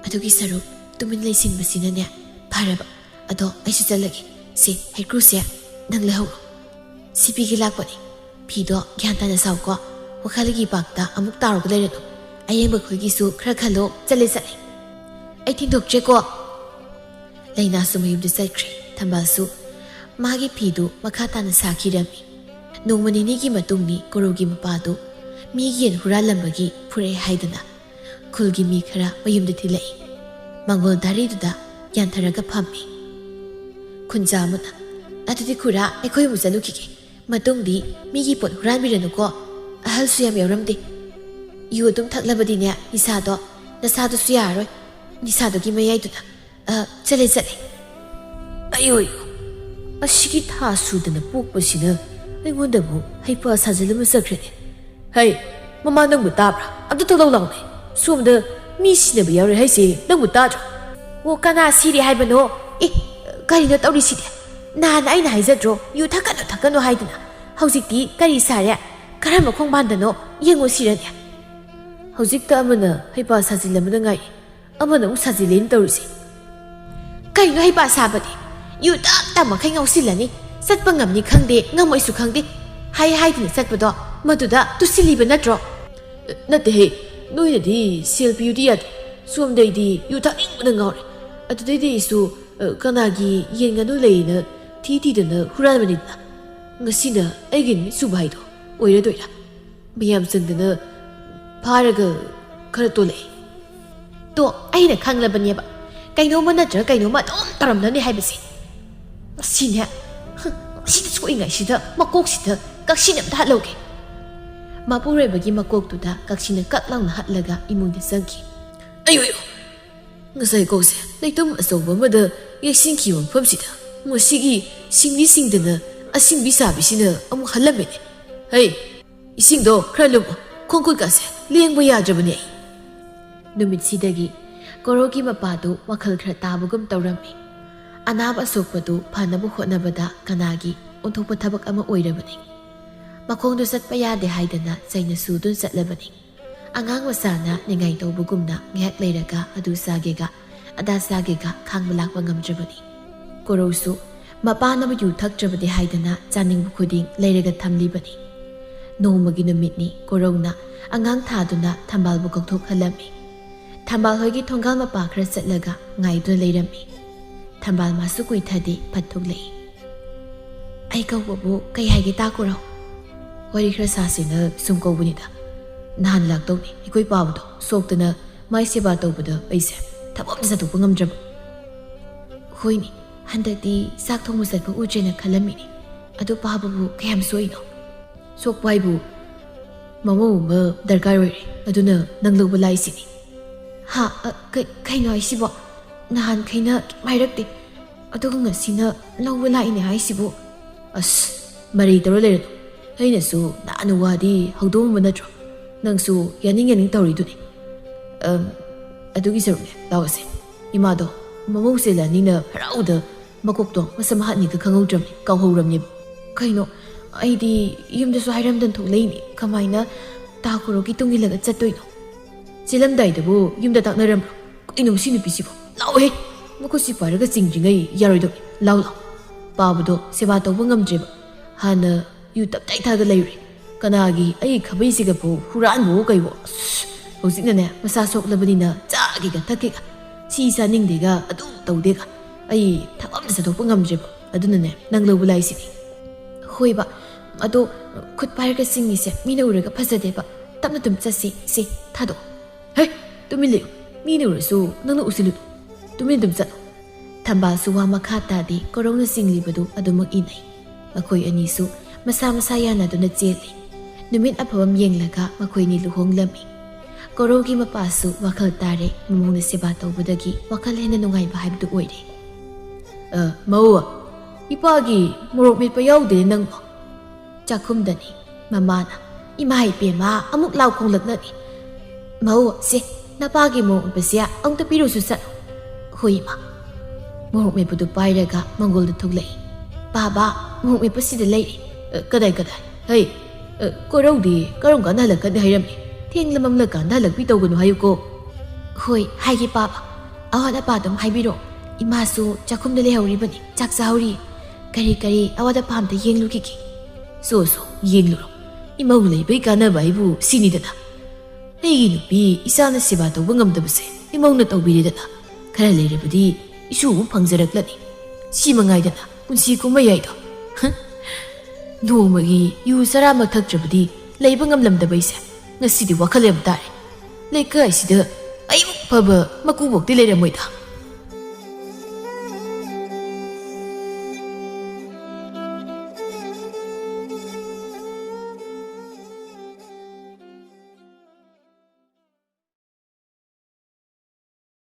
ꯑꯗꯨꯒꯤ ꯁꯔꯨꯛ ꯇꯨꯃꯤꯟ ꯂꯩꯁꯤꯟꯕꯁꯤꯅꯅꯦ ꯐꯔꯕ ꯑꯗꯣ ꯑꯩꯁꯨ ꯆꯠꯂꯒꯦ ꯁꯤ ꯍꯩꯀ꯭ꯔꯨꯁꯦ ꯅꯪ ꯂꯩꯍꯧꯔꯣ ꯁꯤꯄꯤꯒꯤ ꯂꯥꯛꯄꯅꯤ ꯐꯤꯗꯣ ꯒ꯭ꯌꯥꯟ ꯇꯥꯅ ꯁꯥꯎꯀꯣ ꯋꯥꯈꯜꯒꯤ ꯄꯥꯛꯇ ꯑꯃꯨꯛ ꯇꯥꯎꯔꯒ ꯂꯩꯔꯅꯨ ꯑꯌꯦꯡꯕ ꯈꯣꯏꯒꯤꯁꯨ ꯈꯔ ꯈꯜꯂꯣ ꯆꯠꯂꯦ ꯑꯩ ꯊꯤꯟꯗꯣꯛꯇ꯭ꯔꯦꯀꯣ ꯂꯩꯅꯥꯁꯨ ꯃꯌꯨꯝꯗ ꯆꯠꯈ꯭ꯔꯦ ꯊꯝꯕꯥꯜꯁꯨ ꯃꯥꯒꯤ ꯐꯤꯗꯨ ꯃꯈꯥ ꯇꯥꯅ ꯁꯥꯈꯤꯔꯝꯃꯤ ꯅꯣꯡꯃ ꯅꯤꯅꯤꯒꯤ ꯃꯇꯨꯡꯅꯤ ꯀꯣꯔꯧꯒꯤ ꯃꯄꯥꯗꯨ ꯃꯤꯒꯤ ꯌꯦꯟ ꯍꯨꯔꯥꯜꯂꯝꯕꯒꯤ ꯐꯨꯔꯛꯑꯦ ꯍꯥꯏꯗꯅ ꯈꯨꯜꯒꯤ ꯃꯤ ꯈꯔ ꯃꯌꯨꯝꯗ ꯊꯤꯜꯂꯛꯏ ꯃꯥꯡꯒꯣꯜ ꯗꯥꯔꯤꯗꯨꯗ ꯌꯥꯟꯊꯔꯒ ꯐꯝꯃꯤ ꯈꯨꯟꯖꯥ ꯑꯃꯅ ꯑꯗꯨꯗꯤ ꯈꯨꯔꯥ ꯑꯩꯈꯣꯏ ꯑꯃꯨꯛ ꯆꯠꯂꯨꯈꯤꯒꯦ ꯃꯇꯨꯡꯗꯤ ꯃꯤꯒꯤ ꯄꯣꯠ ꯍꯨꯔꯥꯟꯕꯤꯔꯅꯨꯀꯣ ꯑꯍꯜꯁꯨ ꯌꯥꯝ ꯌꯥꯎꯔꯝꯗꯦ ꯌꯨ ꯑꯗꯨꯝ ꯊꯛꯂꯕꯗꯤꯅꯦ ꯅꯤꯁꯥꯗꯣ ꯅꯁꯥꯗꯨꯁꯨ ꯌꯥꯔꯔꯣꯏ ꯅꯤꯁꯥꯗꯨꯒꯤ ꯃꯌꯥꯏꯗꯨꯗ ꯆꯠꯂꯦ ꯑꯌꯣ ꯑꯁꯤꯒꯤ ꯊꯥ ꯁꯨꯗꯅ ꯄꯣꯛꯄꯁꯤꯅ ꯑꯩꯉꯣꯟꯗꯕꯨ ꯍꯩꯄꯥ ꯁꯥꯖꯤꯜꯂꯝꯃ ꯆꯠꯈ꯭ꯔꯦꯅꯦ ꯍꯩ ꯃꯃꯥ ꯅꯪꯕꯨ ꯇꯥꯕ꯭ꯔꯥ ꯑꯝꯇ ꯊꯣꯛꯂꯛ ꯂꯥꯎꯅꯦ ꯁꯣꯝꯗ ꯃꯤ ꯁꯤꯅꯕ ꯌꯥꯎꯔꯦ ꯍꯥꯏꯁꯦ ꯅꯪꯕꯨ ꯇꯥꯗ꯭ꯔꯣ ꯑꯣ ꯀꯅꯥ ꯁꯤꯔꯦ ꯍꯥꯏꯕꯅꯣ ꯑꯦ ꯀꯔꯤꯅꯣ ꯇꯧꯔꯤꯁꯤꯗꯤ ꯅꯍꯥꯟ ꯑꯩꯅ ꯍꯥꯏꯖꯗ꯭ꯔꯣ ꯌꯨ ꯊꯛꯀꯅꯨ ꯍꯥꯏꯗꯅ ꯍꯧꯖꯤꯛꯇꯤ ꯀꯔꯤ ꯁꯥꯔꯦ ꯀꯔꯝꯕ ꯈꯣꯡꯕꯥꯟꯗꯅꯣ ꯌꯦꯡꯉꯨ ꯁꯤꯔꯅꯦ ꯍꯧꯖꯤꯛꯇ ꯑꯃꯅ ꯍꯩꯄꯥ ꯁꯥꯖꯤꯜꯂꯝꯕꯗ ꯉꯥꯏ ꯑꯃꯅ ꯑꯃꯨꯛ ꯁꯥꯖꯤꯜꯂꯦꯅ ꯇꯧꯔꯤꯁꯤ ꯀꯩꯅꯣ ꯍꯩꯄꯥ ꯁꯥꯕꯗꯤ ꯌꯨ ꯇꯞ ꯃꯈꯩ ꯉꯥꯎꯁꯤꯜꯂꯅꯤ ꯆꯠꯄ ꯉꯝꯅꯤ ꯈꯪꯗꯦ ꯉꯝꯃꯣꯏꯁꯨ ꯈꯪꯗꯦ ꯍꯥꯏꯗꯅ ꯆꯠꯄꯗꯣ ꯃꯗꯨꯗ ꯇꯨꯁꯤꯜꯂꯤꯕ ꯅꯠꯇ꯭ꯔꯣ ꯅꯠꯇꯦꯍꯦ ꯅꯣꯏꯅꯗꯤ ꯁꯦꯜ ꯄꯤꯌꯨꯗꯤ ꯌꯥꯗꯦ ꯁꯣꯝꯗꯩꯗꯤ ꯌꯨ ꯊꯛꯅꯤꯡꯕꯅ ꯉꯥꯎꯔꯦ ꯑꯗꯨꯗꯩꯗꯤ ꯑꯩꯁꯨ ꯀꯅꯥꯒꯤ ꯌꯦꯟ ꯉꯥꯅꯨ ꯂꯩꯌꯦꯅ ꯊꯤꯗꯅ ꯍꯨꯔꯥꯟꯕꯅꯤꯗꯅ ꯉꯁꯤꯅ ꯑꯩꯒꯤ ꯅꯨꯃꯤꯠ ꯁꯨꯕ ꯍꯥꯏꯗꯣ ꯑꯣꯏꯔꯗꯣꯏꯔꯥ ꯃꯌꯥꯝ ꯆꯪꯗꯅ ꯐꯥꯔꯒ ꯈꯔ ꯇꯣꯂꯛꯑꯦ ꯇꯣ ꯑꯩꯅ ꯈꯪꯂꯕꯅꯦꯕ ꯀꯩꯅꯣꯝꯃ ꯅꯠꯇ꯭ꯔꯒ ꯀꯩꯅꯣꯝꯃ ꯑꯗꯨꯝ ꯇꯧꯔꯝꯅꯅꯤ ꯍꯥꯏꯕꯁꯦ ꯁꯤꯅꯦ ꯁꯤꯗ ꯁꯣꯛꯏꯉꯩꯁꯤꯗ ꯃꯀꯣꯛꯁꯤꯗ ꯀꯛꯁꯤꯟ ꯑꯝꯇ ꯍꯥꯠꯂꯧꯒꯦ ꯃꯄꯨꯔꯣꯏꯕꯒꯤ ꯃꯀꯣꯛꯇꯨꯗ ꯀꯛꯁꯤꯟꯅ ꯀꯛ ꯂꯥꯎꯅ ꯍꯥꯠꯂꯒ ꯏꯃꯨꯡꯗ ꯆꯪꯈꯤ ꯑꯌꯣ ꯉꯁꯥꯏ ꯀꯧꯁꯦ ꯂꯩꯇꯨꯝ ꯑꯆꯧꯕ ꯑꯃꯗ ꯌꯩꯁꯤꯟꯈꯤꯕ ꯃꯐꯝꯁꯤꯗ ꯃꯁꯤꯒꯤ ꯁꯤꯡꯂꯤ ꯁꯤꯡꯗꯅ ꯑꯁꯤꯡꯕꯤ ꯁꯥꯕꯤꯁꯤꯅ ꯑꯃꯨꯛ ꯍꯜꯂꯝꯃꯤꯅꯦ ꯍꯩ ꯏꯁꯤꯡꯗꯣ ꯈꯔ ꯂꯨꯝꯃꯨ ꯈꯣꯡ ꯈꯨꯠꯀꯥꯁꯦ ꯂꯦꯡꯕ ꯌꯥꯗ꯭ꯔꯕꯅꯦ ꯑꯩ ꯅꯨꯃꯤꯠꯁꯤꯗꯒꯤ ꯀꯣꯔꯧꯒꯤ ꯃꯄꯥꯗꯨ ꯋꯥꯈꯜ ꯈꯔ ꯇꯥꯕꯒꯨꯝ ꯇꯧꯔꯝꯃꯤ ꯑꯅꯥꯕ ꯑꯁꯣꯛꯄꯗꯨ ꯐꯅꯕ ꯍꯣꯠꯅꯕꯗ ꯀꯅꯥꯒꯤ ꯑꯣꯟꯊꯣꯛꯄ ꯊꯕꯛ ꯑꯃ ꯑꯣꯏꯔꯕꯅꯤ ꯃꯈꯣꯡꯗꯨ ꯆꯠꯄ ꯌꯥꯗꯦ ꯍꯥꯏꯗꯅ ꯆꯩꯅ ꯁꯨꯗꯨꯅ ꯆꯠꯂꯕꯅꯤ ꯑꯉꯥꯡ ꯃꯆꯥꯅ ꯅꯤꯡꯉꯥꯏ ꯇꯧꯕꯒꯨꯝꯅ ꯉꯥꯏꯍꯥꯛ ꯂꯩꯔꯒ ꯑꯗꯨ ꯆꯥꯒꯦꯒ ꯑꯗꯥ ꯆꯥꯒꯦꯒ ꯈꯥꯡꯕ ꯂꯥꯛꯄ ꯉꯝꯗ꯭ꯔꯕꯅꯤ ꯀꯣꯔꯧꯁꯨ ꯃꯄꯥꯅ ꯌꯨ ꯊꯛꯇ꯭ꯔꯕꯗꯤ ꯍꯥꯏꯗꯅ ꯆꯥꯅꯤꯡꯕ ꯈꯨꯗꯤꯡ ꯂꯩꯔꯒ ꯊꯝꯂꯤꯕꯅꯤ ꯅꯣꯡꯃꯒꯤ ꯅꯨꯃꯤꯠꯅꯤ ꯀꯣꯔꯧꯅ ꯑꯉꯥꯡ ꯊꯥꯗꯨꯅ ꯊꯝꯕꯥꯜꯕꯨ ꯀꯧꯊꯣꯛꯍꯜꯂꯝꯃꯤ ꯊꯝꯕꯥꯜ ꯍꯣꯏꯒꯤ ꯊꯣꯡꯒꯥꯜ ꯃꯄꯥ ꯈꯔ ꯆꯠꯂꯒ ꯉꯥꯏꯗꯨꯅ ꯂꯩꯔꯝꯃꯤ ꯊꯝꯕꯥꯜ ꯃꯥꯁꯨ ꯀꯨꯏꯊꯗꯦ ꯐꯠ ꯊꯣꯛꯂꯛꯏ ꯑꯩ ꯀꯧꯕꯕꯨ ꯀꯩ ꯍꯥꯏꯒꯦ ꯇꯥꯀꯣꯔꯧ ꯋꯥꯔꯤ ꯈꯔ ꯁꯥꯁꯦꯅ ꯁꯨꯝ ꯀꯧꯕꯅꯤꯗ ꯅꯍꯥꯟ ꯂꯥꯛꯇꯧꯅꯤ ꯑꯩꯈꯣꯏ ꯄꯥꯕꯗꯣ ꯁꯣꯛꯇꯅ ꯃꯥꯏ ꯁꯦꯕꯥ ꯇꯧꯕꯗ ꯑꯩꯁꯦ ꯊꯕꯛ ꯑꯝꯇ ꯆꯠꯊꯣꯛꯄ ꯉꯝꯗ꯭ꯔꯕ ꯍꯣꯏꯅꯦ ꯍꯟꯗꯛꯇꯤ ꯆꯥꯛ ꯊꯣꯡꯕ ꯆꯠꯄ ꯎꯗ꯭ꯔꯦꯅ ꯈꯜꯂꯝꯃꯤꯅꯤ ꯑꯗꯨ ꯄꯥꯕꯕꯨ ꯀꯌꯥꯝ ꯁꯣꯛꯏꯅꯣ ꯁꯣꯛꯄ ꯍꯥꯏꯕꯨ ꯃꯃꯧ ꯑꯃ ꯗꯔꯀꯥꯔ ꯑꯣꯏꯔꯦ ꯑꯗꯨꯅ ꯅꯪ ꯂꯧꯕ ꯂꯥꯛꯏꯁꯤꯅꯤ ꯍꯥ ꯀꯩꯅꯣ ꯍꯥꯏꯁꯤꯕꯣ ꯅꯍꯥꯟꯈꯩꯅ ꯀꯩꯝ ꯍꯥꯏꯔꯛꯇꯦ ꯑꯗꯨꯒ ꯉꯁꯤꯅ ꯂꯧꯕ ꯂꯥꯛꯏꯅꯦ ꯍꯥꯏꯁꯤꯕꯨ ꯑꯁ ꯃꯔꯩ ꯇꯧꯔ ꯂꯩꯔꯅꯨ ꯑꯩꯅꯁꯨ ꯅꯍꯥꯟ ꯋꯥꯗꯤ ꯍꯧꯗꯣꯛꯑꯝꯕ ꯅꯠꯇ꯭ꯔꯣ ꯅꯪꯁꯨ ꯌꯥꯅꯤꯡ ꯇꯧꯔꯤꯗꯨꯅꯤ ꯑꯗꯨꯒꯤ ꯁꯔꯨꯛꯅꯦ ꯂꯥꯛꯑꯁꯦ ꯏꯃꯥꯗꯣ ꯃꯃꯧ ꯆꯦꯜꯂꯅꯤꯅ ꯍꯔꯥꯎꯗ ꯃꯀꯣꯛꯇꯣ ꯃꯁꯝ ꯍꯥꯠꯅꯤꯒ ꯈꯪꯍꯧꯗ꯭ꯔꯕꯅꯤ ꯀꯥꯎꯍꯧꯔꯕꯅꯦꯕ ꯀꯩꯅꯣ ꯑꯩꯗꯤ ꯌꯨꯝꯗꯁꯨ ꯍꯥꯏꯔꯝꯗꯅ ꯊꯣꯛꯂꯛꯏꯅꯤ ꯀꯃꯥꯏꯅ ꯇꯥ ꯀꯣꯔꯧꯒꯤ ꯇꯨꯡꯏꯜꯂꯒ ꯆꯠꯇꯣꯏꯅꯣ ꯆꯦꯜꯂꯝꯗꯥꯏꯗꯕꯨ ꯌꯨꯝꯗ ꯇꯥꯛꯅꯔꯝꯕ꯭ꯔꯣ ꯀꯩꯅꯣ ꯁꯤ ꯅꯨꯄꯤꯁꯤꯕꯣ ꯂꯥꯛꯑꯣꯍꯦ ꯃꯈꯨꯠꯁꯤ ꯄꯥꯏꯔꯒ ꯆꯤꯡꯗ꯭ꯔꯤꯉꯩ ꯌꯥꯔꯣꯏꯗꯧꯅꯤ ꯂꯥꯎ ꯄꯥꯕꯗꯣ ꯁꯦꯕꯥ ꯇꯧꯕ ꯉꯝꯗ꯭ꯔꯦꯕ ꯍꯥꯟꯅ ꯌꯨ ꯇꯞꯇꯥꯏ ꯊꯥꯒ ꯂꯩꯔꯨꯔꯦ ꯀꯅꯥꯒꯤ ꯑꯩ ꯈꯥꯕꯩꯁꯤꯒꯕꯨ ꯍꯨꯔꯥꯟꯕꯣ ꯀꯩꯕꯣ ꯍꯧꯖꯤꯛꯅꯅꯦ ꯃꯁꯥ ꯁꯣꯛꯂꯕꯅꯤꯅ ꯆꯥꯒꯦꯒ ꯊꯛꯀꯦꯒ ꯁꯤ ꯆꯥꯅꯤꯡꯗꯦꯒ ꯑꯗꯨ ꯇꯧꯗꯦꯒ ꯑꯩ ꯊꯕꯛ ꯑꯝꯇ ꯆꯠꯊꯣꯛꯄ ꯉꯝꯗ꯭ꯔꯦꯕ ꯑꯗꯨꯅꯅꯦ ꯅꯪ ꯂꯧꯕ ꯂꯥꯛꯏꯁꯤꯅꯤ ꯍꯣꯏꯕ ꯑꯗꯣ ꯈꯨꯠ ꯄꯥꯏꯔꯒ ꯆꯤꯡꯉꯤꯁꯦ ꯃꯤꯅ ꯎꯔꯒ ꯐꯖꯗꯦꯕ ꯇꯞꯅ ꯇꯨꯝ ꯆꯠꯁꯤ ꯁꯤ ꯊꯥꯗꯣꯛꯑꯣ ꯍꯦ ꯇꯨꯃꯤꯟ ꯂꯩꯌꯨ ꯃꯤꯅ ꯎꯔꯁꯨ ꯅꯪꯅ ꯎꯁꯤꯜꯂꯨ ꯇꯨꯃꯤꯟ ꯑꯗꯨꯝ ꯆꯠꯂꯣ ꯊꯝꯕꯥꯜꯁꯨ ꯋꯥ ꯃꯈꯥ ꯇꯥꯗꯦ ꯀꯣꯔꯧꯅ ꯆꯤꯡꯂꯤꯕꯗꯨ ꯑꯗꯨꯃꯛ ꯏꯅꯩ ꯃꯈꯣꯏ ꯑꯅꯤꯁꯨ ꯃꯁꯥ ꯃꯁꯥ ꯌꯥꯅꯗꯨꯅ ꯆꯦꯜꯂꯤ ꯅꯨꯃꯤꯠ ꯑꯐꯕ ꯌꯦꯡꯂꯒ ꯃꯈꯣꯏꯅꯤ ꯂꯨꯍꯣꯡꯂꯝꯃꯤ ꯀꯣꯔꯧꯒꯤ ꯃꯄꯥꯁꯨ ꯋꯥꯈꯜ ꯇꯥꯔꯦ ꯃꯃꯧꯅ ꯁꯦꯕꯥ ꯇꯧꯕꯗꯒꯤ ꯋꯥꯈꯜ ꯍꯦꯟꯅ ꯅꯨꯡꯉꯥꯏꯕ ꯍꯥꯏꯕꯗꯨ ꯑꯣꯏꯔꯦ ꯃꯧ ꯏꯄꯥꯒꯤ ꯃꯣꯔꯣꯛ ꯃꯦꯠꯄ ꯌꯥꯎꯗꯦ ꯅꯪꯕꯣ ꯆꯥꯛꯈꯨꯝꯗꯅꯤ ꯃꯃꯥꯅ ꯏꯃꯥ ꯏꯄꯦꯝꯃ ꯑꯃꯨꯛ ꯂꯥꯎ ꯈꯣꯡꯂꯛꯅꯅꯤ ꯃꯧ ꯁꯦ ꯅꯄꯥꯒꯤ ꯃꯣꯔꯣꯛ ꯃꯦꯠꯄꯁꯦ ꯑꯃꯨꯛꯇ ꯄꯤꯔꯨꯁꯨ ꯆꯠꯂꯣ ꯍꯣꯏ ꯏꯃꯥ ꯃꯣꯔꯣꯛ ꯃꯦꯠꯄꯗꯨ ꯄꯥꯏꯔꯒ ꯃꯪꯒꯣꯜꯗ ꯊꯣꯛꯂꯛꯏ ꯕꯥꯕꯥ ꯃꯣꯔꯣꯛ ꯃꯦꯠꯄꯁꯤꯗ ꯂꯩꯔꯤ ꯀꯗꯥꯏ ꯍꯩ ꯀꯣꯔꯧꯗꯤ ꯀꯔꯝ ꯀꯥꯟꯗ ꯍꯜꯂꯛꯀꯅꯤ ꯍꯥꯏꯔꯝꯃꯤ ꯊꯦꯡꯂꯃꯝꯂꯀꯥꯟꯗ ꯍꯜꯂꯛꯄꯤ ꯇꯧꯒꯅꯨ ꯍꯥꯏꯌꯨꯀꯣ ꯍꯣꯏ ꯍꯥꯏꯒꯦ ꯄꯥꯕ ꯑꯋꯥꯠ ꯑꯄꯥꯗꯨꯝ ꯍꯥꯏꯕꯤꯔꯣ ꯏꯃꯥꯁꯨ ꯆꯥꯛꯈꯨꯝꯗ ꯂꯩꯍꯧꯔꯤꯕꯅꯤ ꯆꯥꯛ ꯆꯥꯍꯧꯔꯤ ꯀꯔꯤ ꯑꯋꯥꯠ ꯑꯄꯥ ꯑꯝꯇ ꯌꯦꯡꯂꯨꯈꯤꯒꯦ ꯁꯣ ꯌꯦꯡꯂꯨꯔꯣ ꯏꯃꯧ ꯂꯩꯕꯩ ꯀꯥꯟꯅꯕ ꯍꯥꯏꯕꯨ ꯁꯤꯅꯤꯗꯅ ꯑꯩꯒꯤ ꯅꯨꯄꯤ ꯏꯆꯥꯅ ꯁꯦꯕꯥ ꯇꯧꯕ ꯉꯝꯗꯕꯁꯦ ꯏꯃꯧꯅ ꯇꯧꯕꯤꯔꯦꯗꯅ ꯈꯔ ꯂꯩꯔꯕꯗꯤ ꯏꯁꯨꯕꯨ ꯐꯪꯖꯔꯛꯂꯅꯤ ꯁꯤ ꯃꯉꯥꯏꯗꯅ ꯄꯨꯟꯁꯤ ꯀꯨꯝꯃꯌꯥꯏꯗꯣ ꯅꯣꯡꯃꯒꯤ ꯌꯨ ꯆꯔꯥꯃꯛ ꯊꯛꯇ꯭ꯔꯕꯗꯤ ꯂꯩꯕ ꯉꯝꯂꯝꯗꯕꯩꯁꯦ ꯉꯁꯤꯗꯤ ꯋꯥꯈꯜ ꯌꯥꯝ ꯇꯥꯔꯦ ꯂꯩꯀꯥꯏꯁꯤꯗ ꯑꯩꯃꯨꯛ ꯐꯕ ꯃꯀꯨꯕꯣꯛꯇꯤ ꯂꯩꯔꯝꯃꯣꯏꯗ